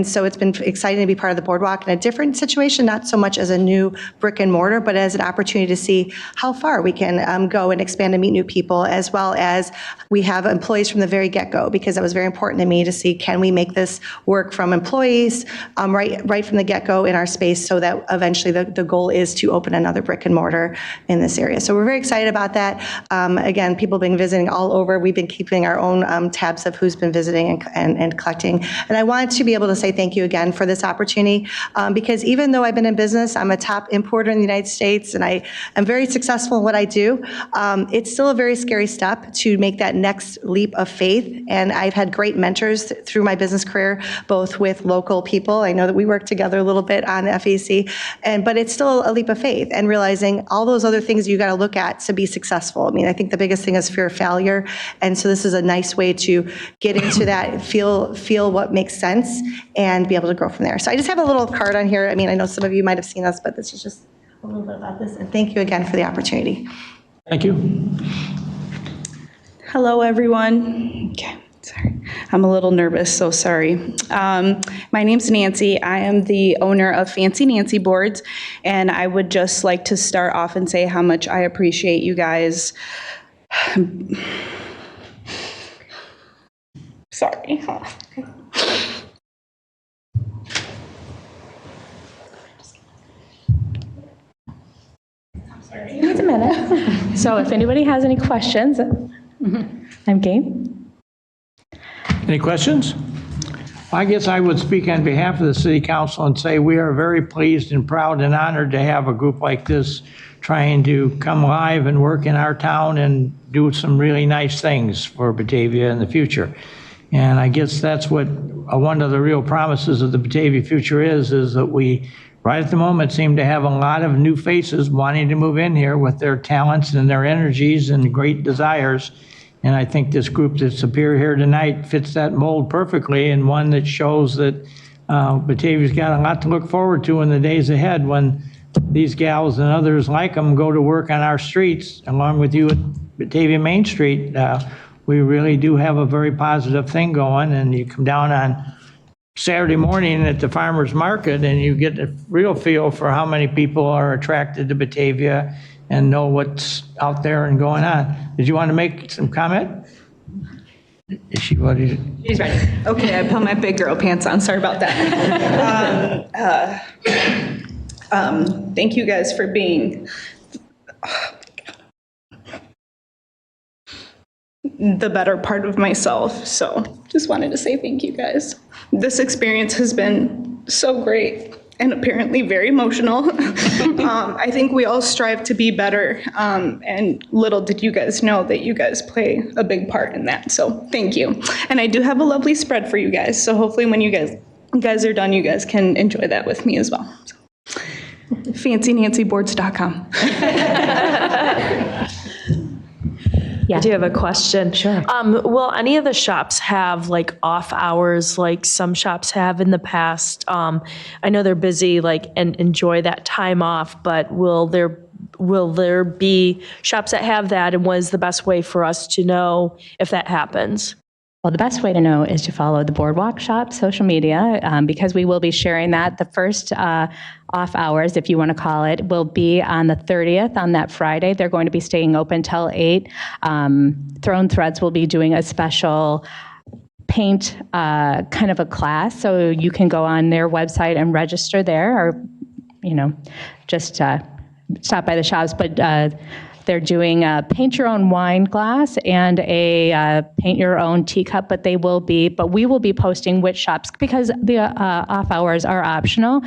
P: so it's been exciting to be part of the Boardwalk in a different situation, not so much as a new brick and mortar, but as an opportunity to see how far we can go and expand and meet new people, as well as we have employees from the very get-go, because that was very important to me to see, can we make this work from employees right from the get-go in our space, so that eventually the goal is to open another brick and mortar in this area. So we're very excited about that. Again, people have been visiting all over. We've been keeping our own tabs of who's been visiting and collecting. And I wanted to be able to say thank you again for this opportunity, because even though I've been in business, I'm a top importer in the United States, and I am very successful in what I do. It's still a very scary step to make that next leap of faith. And I've had great mentors through my business career, both with local people. I know that we work together a little bit on FEC, but it's still a leap of faith, and realizing all those other things you got to look at to be successful. I mean, I think the biggest thing is fear of failure. And so this is a nice way to get into that, feel what makes sense, and be able to grow from there. So I just have a little card on here. I mean, I know some of you might have seen this, but this is just a little bit about this. And thank you again for the opportunity.
A: Thank you.
Q: Hello, everyone. Okay, sorry. I'm a little nervous, so sorry. My name's Nancy. I am the owner of Fancy Nancy Boards, and I would just like to start off and say how much I appreciate you guys. Sorry.
N: Wait a minute. So if anybody has any questions, I'm game.
A: Any questions? I guess I would speak on behalf of the City Council and say we are very pleased and proud and honored to have a group like this trying to come live and work in our town and do some really nice things for Batavia in the future. And I guess that's what one of the real promises of the Batavia future is that we, right at the moment, seem to have a lot of new faces wanting to move in here with their talents and their energies and great desires. And I think this group that's appeared here tonight fits that mold perfectly, and one that shows that Batavia's got a lot to look forward to in the days ahead when these gals and others like them go to work on our streets, along with you at Batavia Main Street. We really do have a very positive thing going, and you come down on Saturday morning at the farmer's market and you get a real feel for how many people are attracted to Batavia and know what's out there and going on. Did you want to make some comment? Is she ready?
Q: She's ready. Okay, I put my big girl pants on. Sorry about that. Thank you guys for being the better part of myself. So just wanted to say thank you guys. This experience has been so great and apparently very emotional. I think we all strive to be better, and little did you guys know that you guys play a big part in that. So thank you. And I do have a lovely spread for you guys. So hopefully when you guys are done, you guys can enjoy that with me as well. So, FancyNancyBoards.com.
R: I do have a question. Sure. Will any of the shops have like off hours like some shops have in the past? I know they're busy and enjoy that time off, but will there be shops that have that, and what is the best way for us to know if that happens?
N: Well, the best way to know is to follow the Boardwalk Shop social media, because we will be sharing that. The first off hours, if you want to call it, will be on the 30th, on that Friday. They're going to be staying open till 8. Throne Threads will be doing a special paint kind of a class, so you can go on their website and register there, or just stop by the shops. But they're doing a paint your own wine glass and a paint your own teacup, but we will be posting which shops, because the off hours are optional.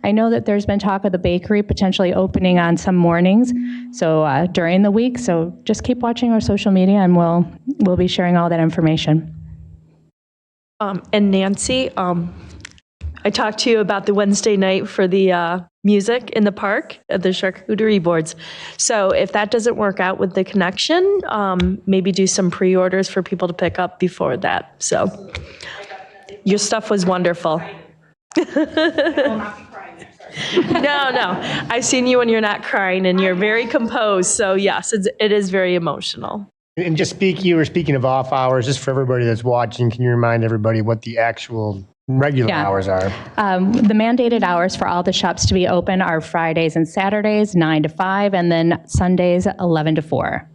N: I know that there's been talk of the bakery potentially opening on some mornings, so during the week. So just keep watching our social media, and we'll be sharing all that information.
R: And Nancy, I talked to you about the Wednesday night for the music in the park at the charcuterie boards. So if that doesn't work out with the connection, maybe do some pre-orders for people to pick up before that. So your stuff was wonderful. No. I've seen you when you're not crying and you're very composed. So yes, it is very emotional.
S: And you were speaking of off hours, just for everybody that's watching, can you remind everybody what the actual regular hours are?
N: The mandated hours for all the shops to be open are Fridays and Saturdays, 9 to 5, and then Sundays, 11 to 4.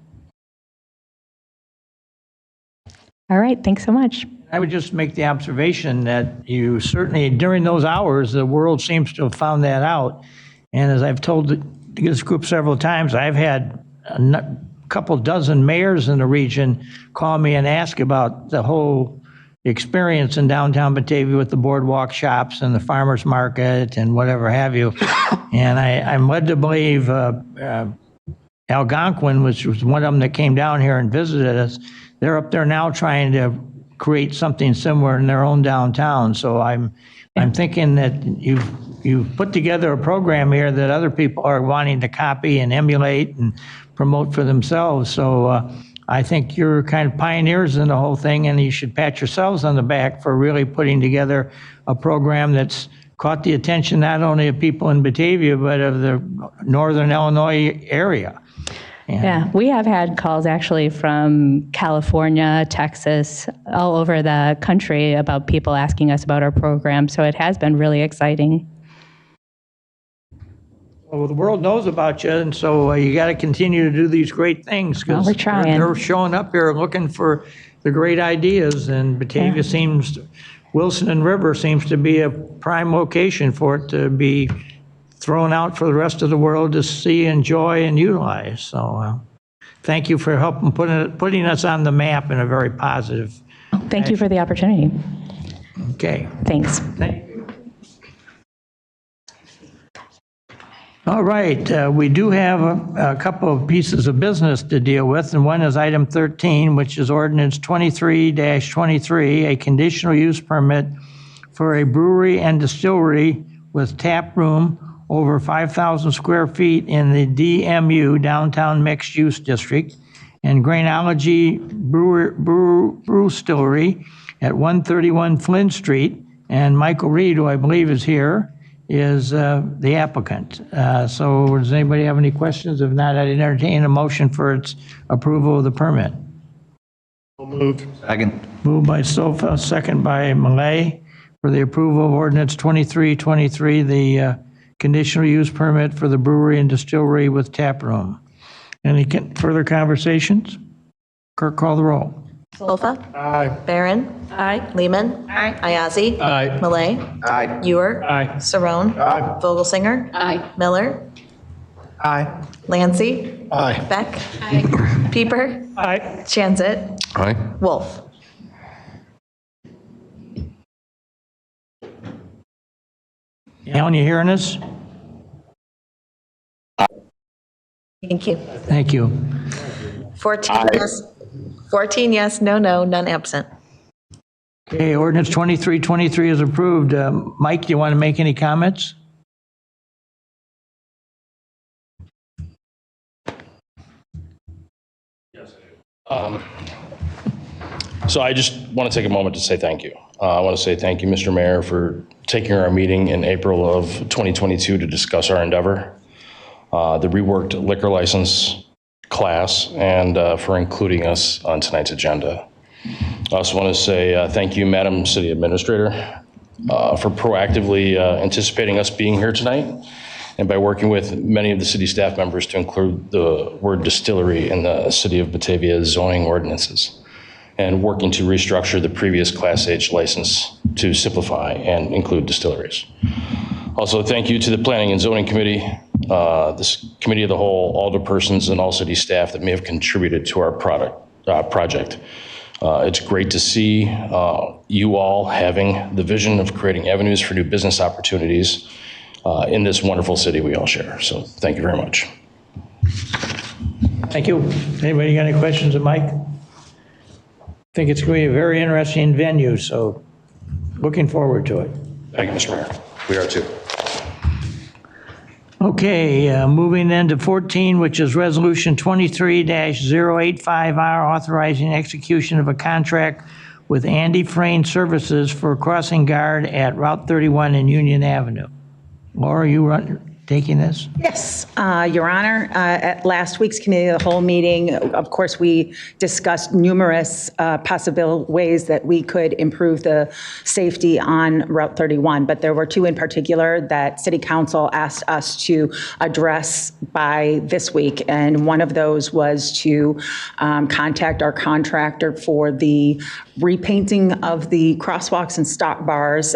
N: All right, thanks so much.
A: I would just make the observation that you certainly, during those hours, the world seems to have found that out. And as I've told this group several times, I've had a couple dozen mayors in the region call me and ask about the whole experience in downtown Batavia with the boardwalk shops and the farmers market and whatever have you. And I'm led to believe Algonquin, which was one of them that came down here and visited us, they're up there now trying to create something similar in their own downtown. So I'm thinking that you've put together a program here that other people are wanting to copy and emulate and promote for themselves. So I think you're kind of pioneers in the whole thing, and you should pat yourselves on the back for really putting together a program that's caught the attention not only of people in Batavia, but of the northern Illinois area.
N: Yeah, we have had calls actually from California, Texas, all over the country about people asking us about our program. So it has been really exciting.
A: Well, the world knows about you, and so you got to continue to do these great things, because
N: we're trying.
A: they're showing up here looking for the great ideas, and Batavia seems, Wilson and River seems to be a prime location for it to be thrown out for the rest of the world to see, enjoy, and utilize. So thank you for helping putting us on the map in a very positive.
N: Thank you for the opportunity.
A: Okay.
N: Thanks.
A: All right, we do have a couple of pieces of business to deal with, and one is item 13, which is ordinance 23-23, a conditional use permit for a brewery and distillery with tap room over 5,000 square feet in the DMU, Downtown Mixed Use District, and Grainology Brewstillery at 131 Flynn Street. And Michael Reed, who I believe is here, is the applicant. So does anybody have any questions? If not, I'd entertain a motion for its approval of the permit.
S: Moved.
L: Second.
A: Moved by Sofa, second by Malay, for the approval of ordinance 2323, the conditional use permit for the brewery and distillery with tap room. Any further conversations? Clerk, call the roll.
C: Solfa?
S: Aye.
C: Barron?
R: Aye.
C: Lehman? Aye. Ayazi?
S: Aye.
C: Malay?
L: Aye.
C: Ewer?
S: Aye.
C: Saron?
S: Aye.
C: Vogelsinger?
J: Aye.
C: Miller?
S: Aye.
C: Lancy?
S: Aye.
C: Beck? Pieper?
D: Aye.
C: Chanzit?
E: Aye.
C: Wolf?
A: Alan, you hearing us?
C: Thank you.
A: Thank you.
C: 14 yes. 14 yes, no, none absent.
A: Okay, ordinance 2323 is approved. Mike, do you want to make any comments?
T: So I just want to take a moment to say thank you. I want to say thank you, Mr. Mayor, for taking our meeting in April of 2022 to discuss our endeavor, the reworked liquor license class, and for including us on tonight's agenda. I also want to say thank you, Madam City Administrator, for proactively anticipating us being here tonight, and by working with many of the city staff members to include the word distillery in the City of Batavia zoning ordinances, and working to restructure the previous Class H license to simplify and include distilleries. Also, thank you to the Planning and Zoning Committee, this Committee of the Whole, alderpersons, and all city staff that may have contributed to our project. It's great to see you all having the vision of creating avenues for new business opportunities in this wonderful city we all share. So thank you very much.
A: Thank you. Anybody got any questions of Mike? I think it's going to be a very interesting venue, so looking forward to it.
T: Thank you, Mr. Mayor.
B: We are too.
A: Okay, moving then to 14, which is Resolution 23-085R, authorizing execution of a contract with Andy Frayne Services for crossing guard at Route 31 and Union Avenue. Laura, you taking this?
J: Yes, Your Honor. At last week's committee of the whole meeting, of course, we discussed numerous possible ways that we could improve the safety on Route 31, but there were two in particular that City Council asked us to address by this week, and one of those was to contact our contractor for the repainting of the crosswalks and stop bars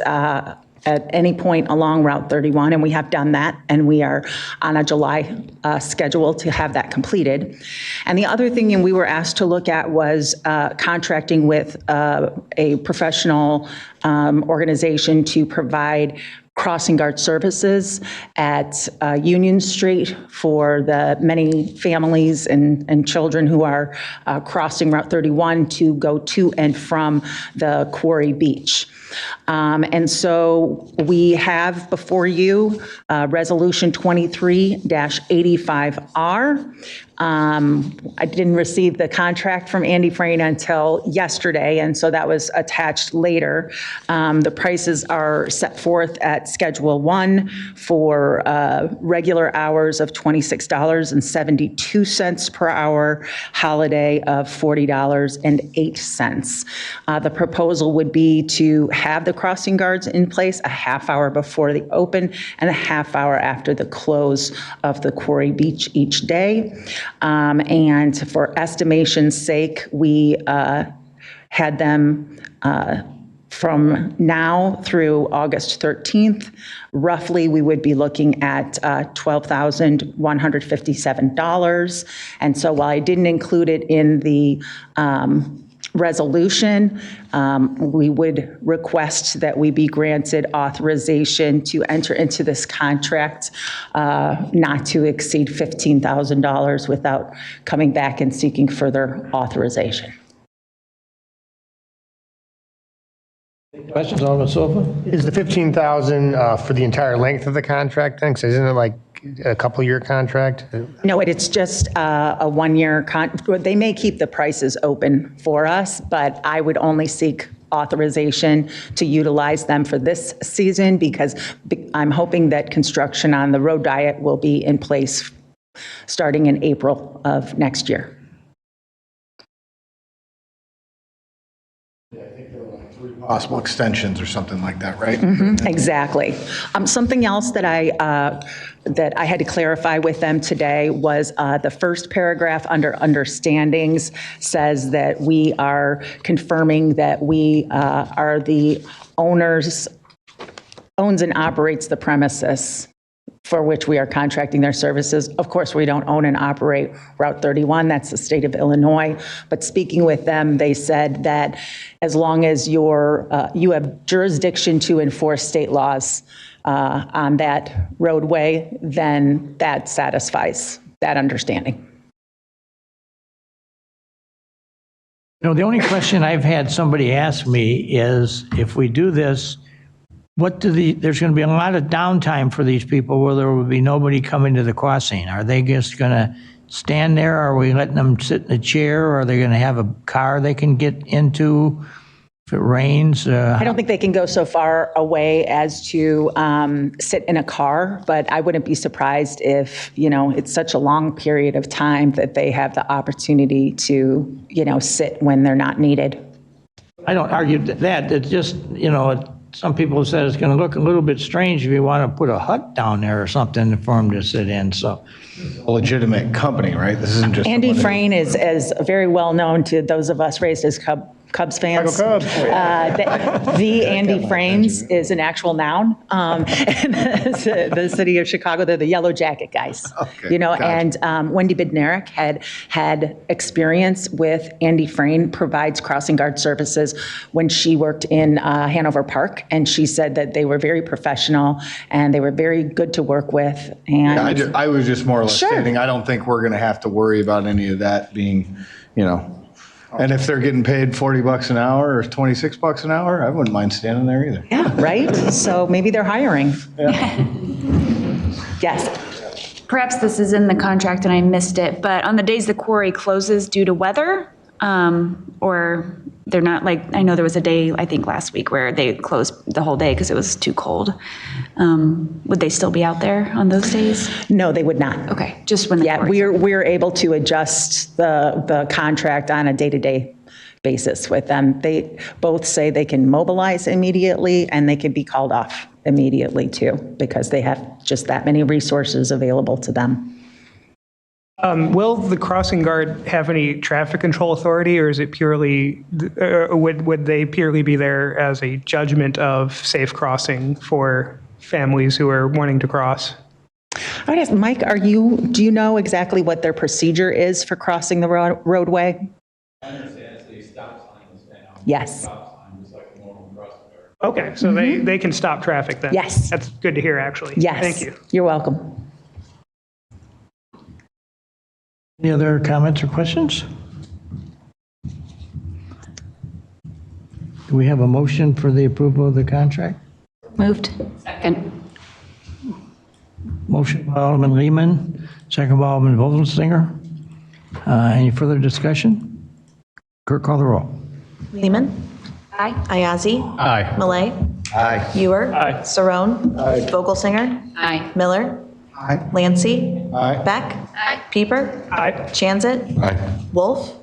J: at any point along Route 31, and we have done that, and we are on a July schedule to have that completed. And the other thing we were asked to look at was contracting with a professional organization to provide crossing guard services at Union Street for the many families and children who are crossing Route 31 to go to and from the Quarry Beach. And so we have before you Resolution 23-85R. I didn't receive the contract from Andy Frayne until yesterday, and so that was attached later. The prices are set forth at Schedule 1 for regular hours of $26.72 per hour, holiday of $40.08. The proposal would be to have the crossing guards in place a half hour before the open and a half hour after the close of the Quarry Beach each day. And for estimation's sake, we had them from now through August 13th. Roughly, we would be looking at $12,157. And so while I didn't include it in the resolution, we would request that we be granted authorization to enter into this contract not to exceed $15,000 without coming back and seeking further authorization.
A: Questions, Alderman Sofa?
S: Is the 15,000 for the entire length of the contract then? 'Cause isn't it like a couple-year contract?
J: No, it's just a one-year they may keep the prices open for us, but I would only seek authorization to utilize them for this season because I'm hoping that construction on the road diet will be in place starting in April of next year.
B: Possible extensions or something like that, right?
J: Exactly. Something else that I had to clarify with them today was the first paragraph under understandings says that we are confirming that we are the owns and operates the premises for which we are contracting their services. Of course, we don't own and operate Route 31. That's the state of Illinois. But speaking with them, they said that as long as you have jurisdiction to enforce state laws on that roadway, then that satisfies that understanding.
A: No, the only question I've had somebody ask me is if we do this, there's going to be a lot of downtime for these people where there will be nobody coming to the crossing. Are they just going to stand there? Are we letting them sit in a chair? Or are they going to have a car they can get into if it rains?
J: I don't think they can go so far away as to sit in a car, but I wouldn't be surprised if, it's such a long period of time that they have the opportunity to, sit when they're not needed.
A: I don't argue that. It's just, some people have said it's going to look a little bit strange if you want to put a hut down there or something for them to sit in. So,
B: a legitimate company, right? This isn't just
J: Andy Frayne is very well known to those of us raised as Cubs fans.
S: Cubs.
J: The Andy Fraynes is an actual noun. And the city of Chicago, they're the Yellow Jacket guys.
B: Okay, gotcha.
J: And Wendy Bednarik had experience with Andy Frayne, provides crossing guard services when she worked in Hanover Park. And she said that they were very professional and they were very good to work with. And
B: Yeah, I was just more or less
J: Sure.
B: stating, I don't think we're going to have to worry about any of that being, And if they're getting paid $40 an hour or $26 an hour, I wouldn't mind standing there either.
J: Yeah, right? So maybe they're hiring. Yes.
U: Perhaps this is in the contract and I missed it, but on the days the quarry closes due to weather, or they're not, like, I know there was a day, I think last week, where they closed the whole day because it was too cold. Would they still be out there on those days?
J: No, they would not.
U: Okay, just when the
J: Yeah,
U: quarry's
J: we're able to adjust the contract on a day-to-day basis with them. They both say they can mobilize immediately and they can be called off immediately too, because they have just that many resources available to them.
D: Will the crossing guard have any traffic control authority, or is it purely, would they purely be there as a judgment of safe crossing for families who are wanting to cross?
J: I would ask, Mike, do you know exactly what their procedure is for crossing the roadway?
V: I understand it's the stop sign is down.
J: Yes.
V: Stop sign is like a normal crossing guard.
D: Okay, so they can stop traffic then?
J: Yes.
D: That's good to hear, actually.
J: Yes.
D: Thank you.
J: You're welcome.
A: Any other comments or questions? Do we have a motion for the approval of the contract?
U: Moved. Second.
A: Motion by Alderman Lehman, second by Alderman Vogelsinger. Any further discussion? Clerk, call the roll.
C: Lehman. Aye. Ayazi.
B: Aye.
C: Malay.
B: Aye.
C: Ewer.
D: Aye.
C: Saron.
B: Aye.
C: Vogelsinger.
U: Aye.
C: Miller.
B: Aye.
C: Lancy.
B: Aye.
C: Beck. Aye. Pieper.
D: Aye.
C: Chanzit.
E: Aye.
C: Wolf.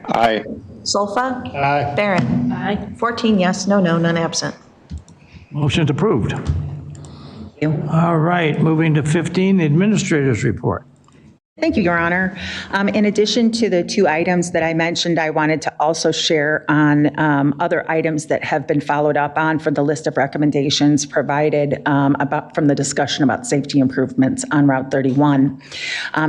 B: Aye.
C: Solfa.
B: Aye.
C: Barron.
U: Aye.
C: 14 yes, no, none absent.
A: Motion's approved. All right, moving to 15, the administrator's report.
J: Thank you, Your Honor. In addition to the two items that I mentioned, I wanted to also share on other items that have been followed up on for the list of recommendations provided from the discussion about safety improvements on Route 31.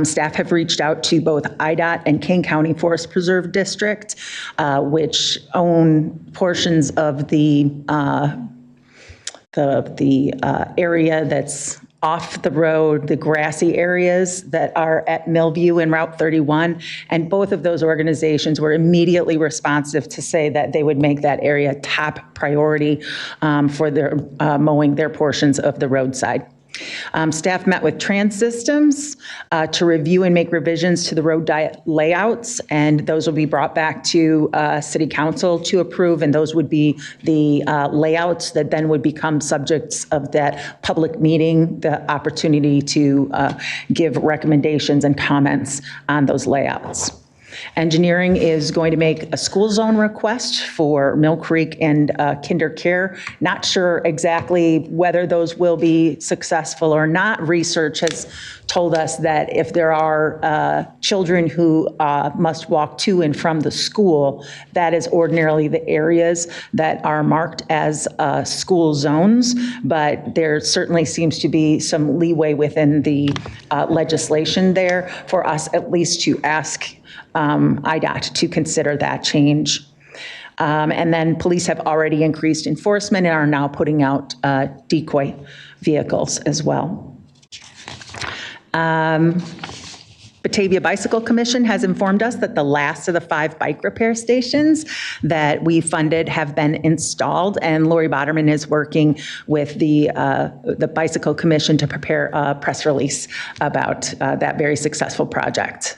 J: Staff have reached out to both IDOT and Kane County Forest Preserve District, which own portions of the area that's off the road, the grassy areas that are at Millview and Route 31. And both of those organizations were immediately responsive to say that they would make that area top priority for their mowing their portions of the roadside. Staff met with Trans Systems to review and make revisions to the road diet layouts, and those will be brought back to City Council to approve, and those would be the layouts that then would become subjects of that public meeting, the opportunity to give recommendations and comments on those layouts. Engineering is going to make a school zone request for Mill Creek and Kinder Care. Not sure exactly whether those will be successful or not. Research has told us that if there are children who must walk to and from the school, that is ordinarily the areas that are marked as school zones, but there certainly seems to be some leeway within the legislation there for us at least to ask IDOT to consider that change. And then police have already increased enforcement and are now putting out decoy vehicles as well. Batavia Bicycle Commission has informed us that the last of the 5 bike repair stations that we funded have been installed, and Lori Boderman is working with the Bicycle Commission to prepare a press release about that very successful project.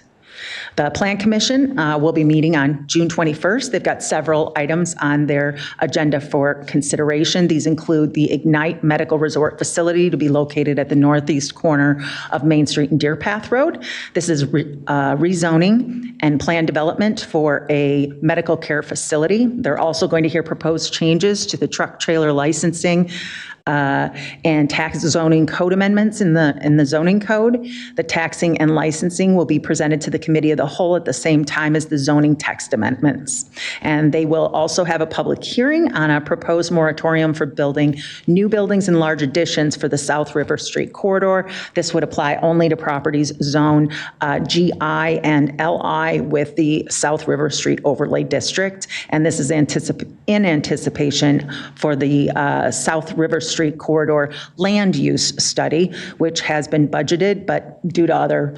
J: The Plan Commission will be meeting on June 21st. They've got several items on their agenda for consideration. These include the Ignite Medical Resort Facility to be located at the northeast corner of Main Street and Deer Path Road. This is rezoning and plan development for a medical care facility. They're also going to hear proposed changes to the truck trailer licensing and tax zoning code amendments in the zoning code. The taxing and licensing will be presented to the committee of the whole at the same time as the zoning text amendments. And they will also have a public hearing on a proposed moratorium for building new buildings and large additions for the South River Street corridor. This would apply only to properties zone GI and LI with the South River Street Overlay District. And this is in anticipation for the South River Street corridor land use study, which has been budgeted, but due to other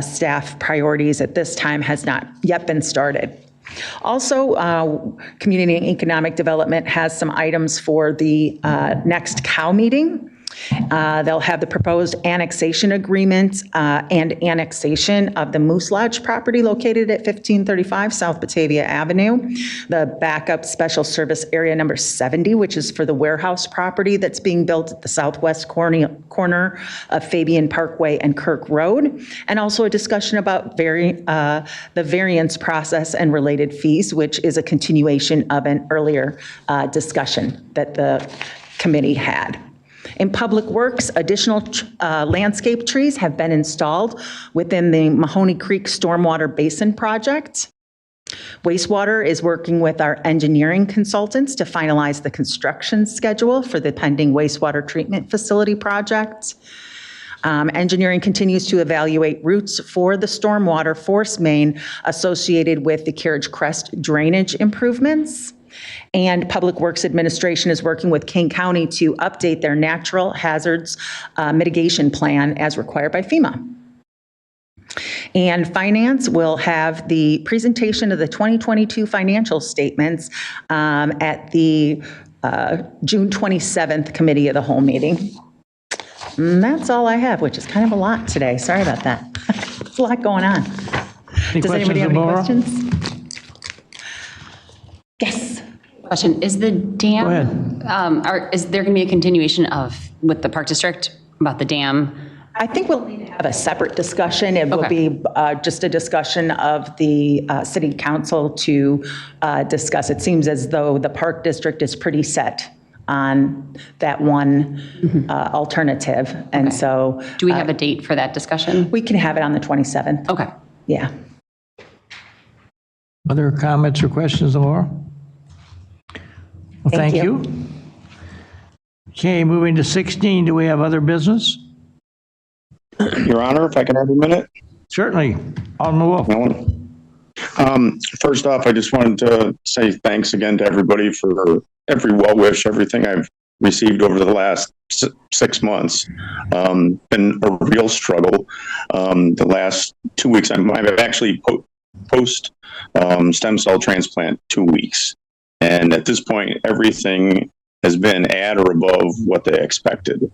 J: staff priorities at this time has not yet been started. Also, Community and Economic Development has some items for the next COW meeting. They'll have the proposed annexation agreement and annexation of the Moose Lodge property located at 1535 South Batavia Avenue, the backup special service area number 70, which is for the warehouse property that's being built at the southwest corner of Fabian Parkway and Kirk Road, and also a discussion about the variance process and related fees, which is a continuation of an earlier discussion that the committee had. In Public Works, additional landscape trees have been installed within the Mahoney Creek Stormwater Basin project. Wastewater is working with our engineering consultants to finalize the construction schedule for the pending wastewater treatment facility project. Engineering continues to evaluate routes for the stormwater force main associated with the Carriage Crest drainage improvements. And Public Works Administration is working with King County to update their natural hazards mitigation plan as required by FEMA. And Finance will have the presentation of the 2022 financial statements at the June 27th Committee of the Whole meeting. And that's all I have, which is kind of a lot today. Sorry about that. There's a lot going on. Does anybody have any questions? Yes.
F: Question, is the dam, is there going to be a continuation with the Park District about the dam?
J: I think we'll need to have a separate discussion. It will be just a discussion of the city council to discuss. It seems as though the Park District is pretty set on that one alternative. And so.
F: Do we have a date for that discussion?
J: We can have it on the 27th.
F: Okay.
J: Yeah.
A: Other comments or questions, Laura? Well, thank you. Okay, moving to 16, do we have other business?
H: Your Honor, if I can have a minute?
A: Certainly. Alderman Wolf.
H: First off, I just wanted to say thanks again to everybody for every well wish, everything I've received over the last 6 months. Been a real struggle. The last 2 weeks, I've actually post stem cell transplant 2 weeks. And at this point, everything has been at or above what they expected.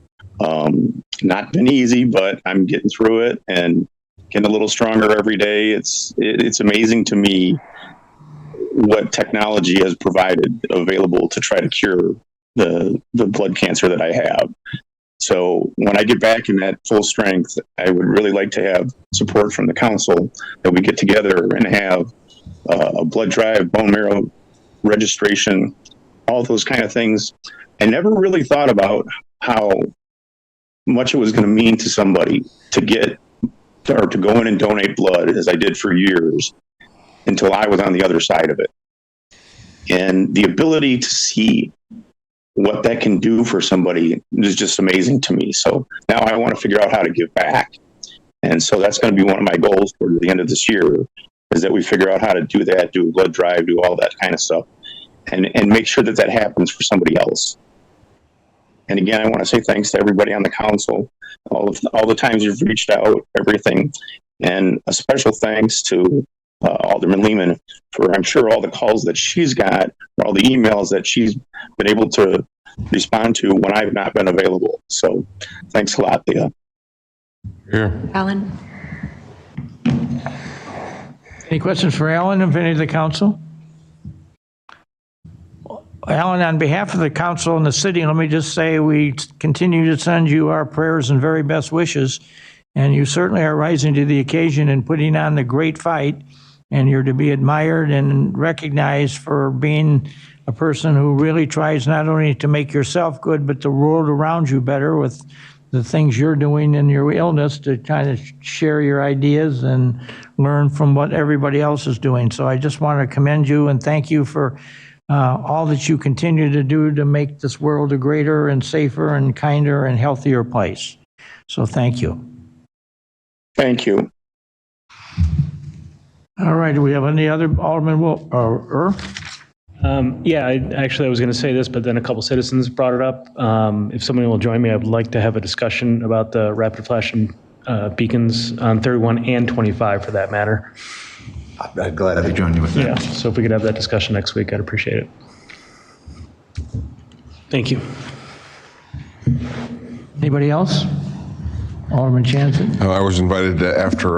H: Not been easy, but I'm getting through it and getting a little stronger every day. It's amazing to me what technology has provided available to try to cure the blood cancer that I have. So when I get back in that full strength, I would really like to have support from the council that we get together and have a blood drive, bone marrow registration, all those kind of things. I never really thought about how much it was going to mean to somebody to get or to go in and donate blood as I did for years until I was on the other side of it. And the ability to see what that can do for somebody is just amazing to me. So now I want to figure out how to give back. And so that's going to be one of my goals for the end of this year, is that we figure out how to do that, do a blood drive, do all that kind of stuff, and make sure that that happens for somebody else. And again, I want to say thanks to everybody on the council, all the times you've reached out, everything, and a special thanks to Alderman Lehman for, I'm sure, all the calls that she's got, all the emails that she's been able to respond to when I've not been available. So thanks a lot, Leah.
E: Here.
C: Alan?
A: Any questions for Alan of any of the council? Alan, on behalf of the council and the city, let me just say we continue to send you our prayers and very best wishes. And you certainly are rising to the occasion and putting on the great fight. And you're to be admired and recognized for being a person who really tries not only to make yourself good, but the world around you better with the things you're doing in your illness, to kind of share your ideas and learn from what everybody else is doing. So I just want to commend you and thank you for all that you continue to do to make this world a greater and safer and kinder and healthier place. So thank you.
H: Thank you.
A: All right, do we have any other, Alderman Wolf?
L: Yeah, I was going to say this, but then a couple citizens brought it up. If somebody will join me, I would like to have a discussion about the rapid flashing beacons on 31 and 25 for that matter.
I: I'm glad I could join you with that.
L: Yeah, so if we could have that discussion next week, I'd appreciate it. Thank you.
A: Anybody else? Alderman Chanson?
E: I was invited after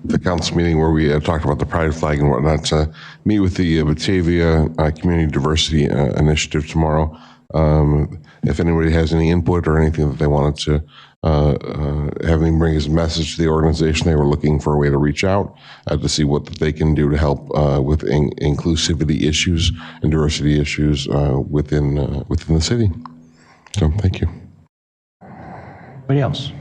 E: the council meeting where we talked about the pride flag and whatnot to meet with the Batavia Community Diversity Initiative tomorrow. If anybody has any input or anything that they wanted to have me bring as a message to the organization, they were looking for a way to reach out to see what they can do to help with inclusivity issues and diversity issues within the city. So thank you.
A: Anybody else?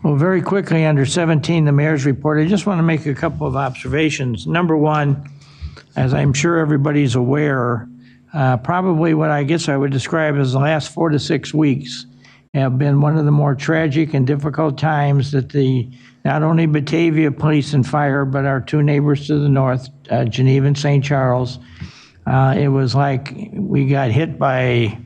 A: Well, very quickly, under 17, the mayor's report, I just want to make a couple of observations. Number one, as I'm sure everybody's aware, probably what I guess I would describe as the last 4 to 6 weeks have been one of the more tragic and difficult times that not only Batavia Police and Fire, but our two neighbors to the north, Geneva and St. Charles, it was like we got hit by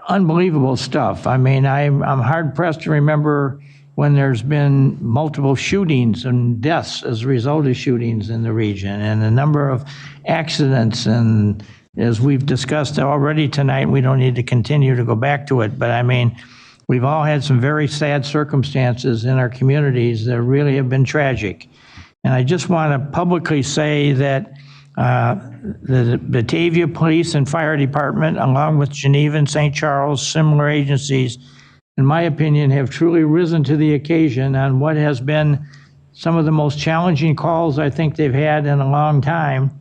A: unbelievable stuff. I mean, I'm hard pressed to remember when there's been multiple shootings and deaths as a result of shootings in the region, and a number of accidents. And as we've discussed already tonight, we don't need to continue to go back to it, but I mean, we've all had some very sad circumstances in our communities that really have been tragic. And I just want to publicly say that the Batavia Police and Fire Department, along with Geneva and St. Charles, similar agencies, in my opinion, have truly risen to the occasion on what has been some of the most challenging calls I think they've had in a long time.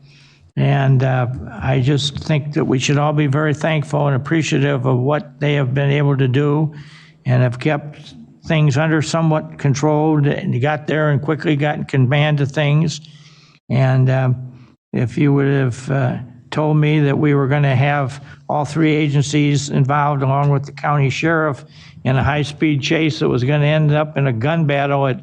A: And I just think that we should all be very thankful and appreciative of what they have been able to do and have kept things under somewhat controlled and got there and quickly got in command of things. And if you would have told me that we were going to have all three agencies involved along with the county sheriff in a high-speed chase that was going to end up in a gun battle at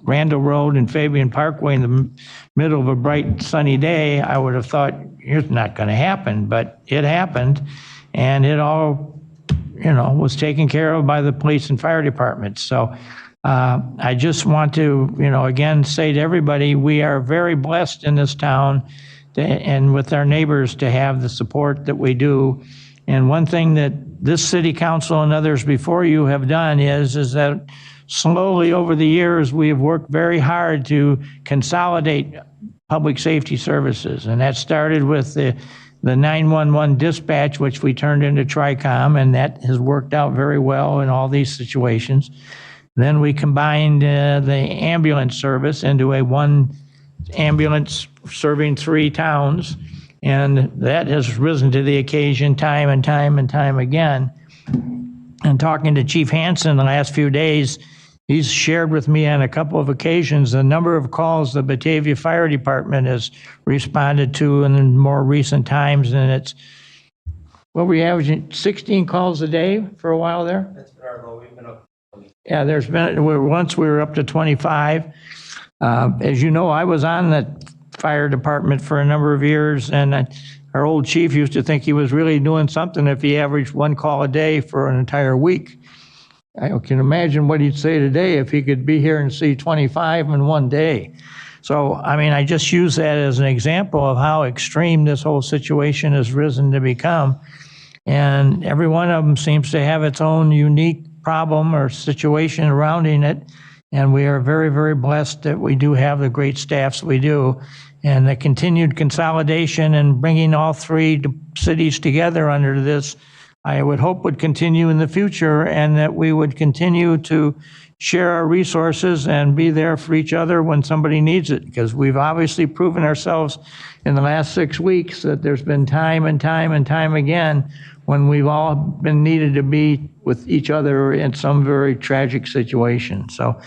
A: Randall Road and Fabian Parkway in the middle of a bright sunny day, I would have thought it's not going to happen, but it happened, and it all, was taken care of by the police and fire department. So I just want to, again, say to everybody, we are very blessed in this town and with our neighbors to have the support that we do. And one thing that this city council and others before you have done is that slowly over the years, we have worked very hard to consolidate public safety services. And that started with the 911 dispatch, which we turned into TRICOM, and that has worked out very well in all these situations. Then we combined the ambulance service into one ambulance serving 3 towns, and that has risen to the occasion time and time and time again. And talking to Chief Hansen the last few days, he's shared with me on a couple of occasions the number of calls the Batavia Fire Department has responded to in more recent times, and it's, what were we averaging, 16 calls a day for a while there? That's been our low. We've been up. Yeah, there's been, once we were up to 25. As you know, I was on the fire department for a number of years, and our old chief used to think he was really doing something if he averaged 1 call a day for an entire week. I can imagine what he'd say today if he could be here and see 25 in one day. So, I mean, I just use that as an example of how extreme this whole situation has risen to become. And every one of them seems to have its own unique problem or situation surrounding it. And we are very, very blessed that we do have the great staffs we do. And the continued consolidation and bringing all 3 cities together under this, I would hope would continue in the future, and that we would continue to share our resources and be there for each other when somebody needs it, because we've obviously proven ourselves in the last 6 weeks that there's been time and time and time again when we've all been needed to be with each other in some very tragic situation. So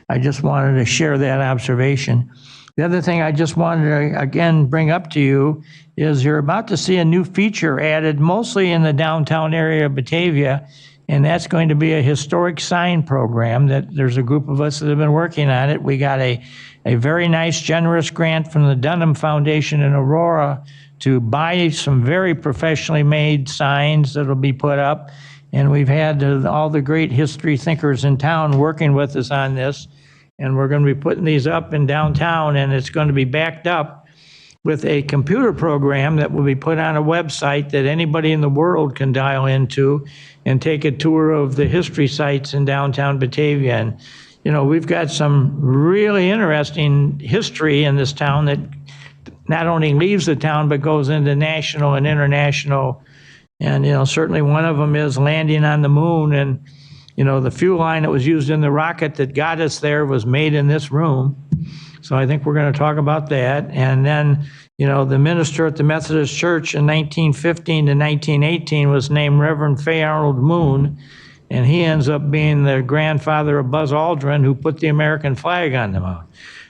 A: I just wanted to share that observation. The other thing I just wanted to, again, bring up to you is you're about to see a new feature added mostly in the downtown area of Batavia, and that's going to be a historic sign program that there's a group of us that have been working on it. We got a very nice, generous grant from the Dunham Foundation in Aurora to buy some very professionally made signs that'll be put up, and we've had all the great history thinkers in town working with us on this. and we're going to be putting these up in downtown, and it's going to be backed up with a computer program that will be put on a website that anybody in the world can dial into and take a tour of the history sites in downtown Batavia. And, you know, we've got some really interesting history in this town that not only leaves the town, but goes into national and international. And, you know, certainly one of them is landing on the moon. And, you know, the fuel line that was used in the rocket that got us there was made in this room. So I think we're going to talk about that. And then, you know, the minister at the Methodist Church in 1915 to 1918 was named Reverend Fay Arnold Moon. And he ends up being the grandfather of Buzz Aldrin, who put the American flag on the moon.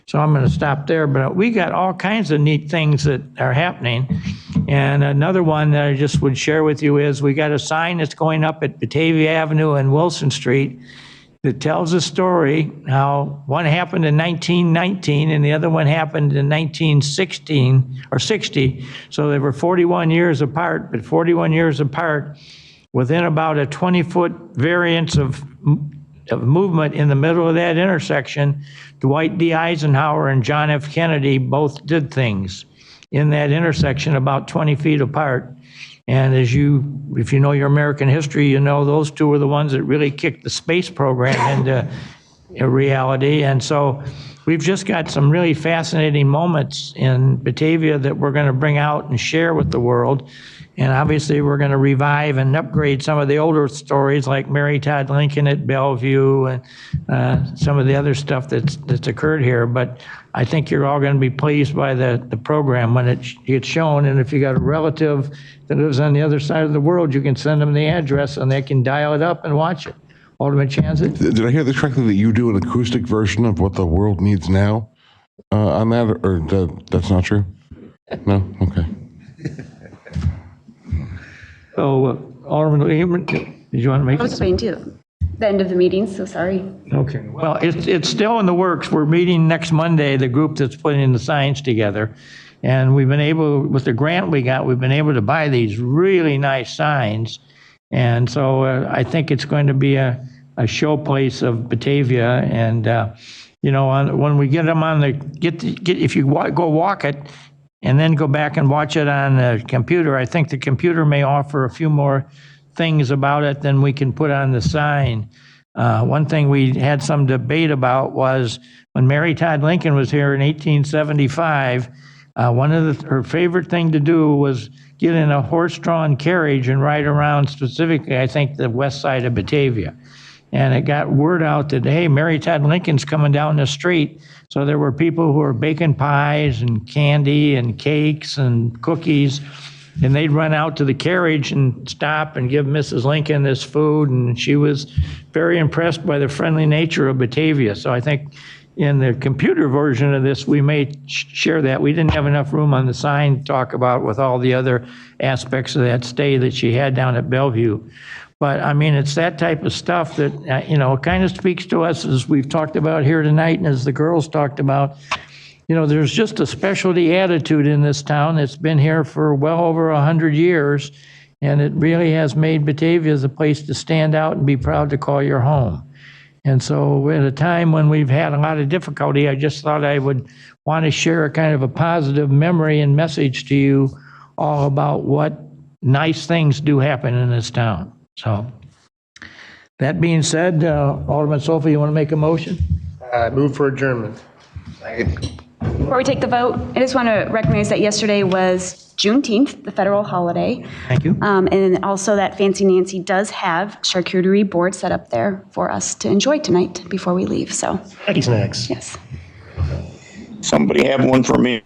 A: So I'm going to stop there. But we got all kinds of neat things that are happening. And another one that I just would share with you is we got a sign that's going up at Batavia Avenue and Wilson Street that tells a story how one happened in 1919 and the other one happened in 1916 or 60. So they were 41 years apart, but 41 years apart within about a 20-foot variance of movement in the middle of that intersection. Dwight D. Eisenhower and John F. Kennedy both did things in that intersection about 20 feet apart. And if you know your American history, you know those two were the ones that really kicked the space program into reality. And so we've just got some really fascinating moments in Batavia that we're going to bring out and share with the world. And obviously we're going to revive and upgrade some of the older stories like Mary Todd Lincoln at Bellevue and some of the other stuff that's occurred here. But I think you're all going to be pleased by the program when it gets shown. And if you got a relative that lives on the other side of the world, you can send them the address and they can dial it up and watch it. Alderman Chanzit?
E: Did I hear this correctly that you do an acoustic version of what the world needs now on that, or that's not true? No? Okay.
A: So, Alderman Lehman, did you want to make?
U: I was waiting to the end of the meeting, so sorry.
A: Okay. Well, it's still in the works. We're meeting next Monday, the group that's putting the signs together. And we've been able, with the grant we got, we've been able to buy these really nice signs. And so I think it's going to be a showplace of Batavia. And, you know, when we get them on if you go walk it, and then go back and watch it on the computer, I think the computer may offer a few more things about it than we can put on the sign. One thing we had some debate about was when Mary Todd Lincoln was here in 1875, her favorite thing to do was get in a horse-drawn carriage and ride around specifically, I think, the west side of Batavia. And it got word out that, hey, Mary Todd Lincoln's coming down the street. So there were people who were baking pies and candy and cakes and cookies. And they'd run out to the carriage and stop and give Mrs. Lincoln this food. And she was very impressed by the friendly nature of Batavia. So I think in the computer version of this, we may share that. We didn't have enough room on the sign to talk about with all the other aspects of that stay that she had down at Bellevue. But I mean, it's that type of stuff that, you know, kind of speaks to us as we've talked about here tonight and as the girls talked about. You know, there's just a specialty attitude in this town that's been here for well over 100 years. And it really has made Batavia as a place to stand out and be proud to call your home. And so at a time when we've had a lot of difficulty, I just thought I would want to share a kind of a positive memory and message to you all about what nice things do happen in this town. So that being said, Alderman Sofa, you want to make a motion?
S: Move for adjournment.
U: Before we take the vote, I just want to recognize that yesterday was Juneteenth, the federal holiday.
A: Thank you.
U: And also that Fancy Nancy does have charcuterie board set up there for us to enjoy tonight before we leave. So,
S: Snacky snacks.
U: Yes.
H: Somebody have one for me.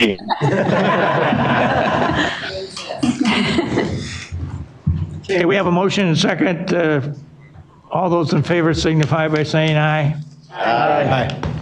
A: Okay, we have a motion and second. All those in favor signify by saying aye.
S: Aye.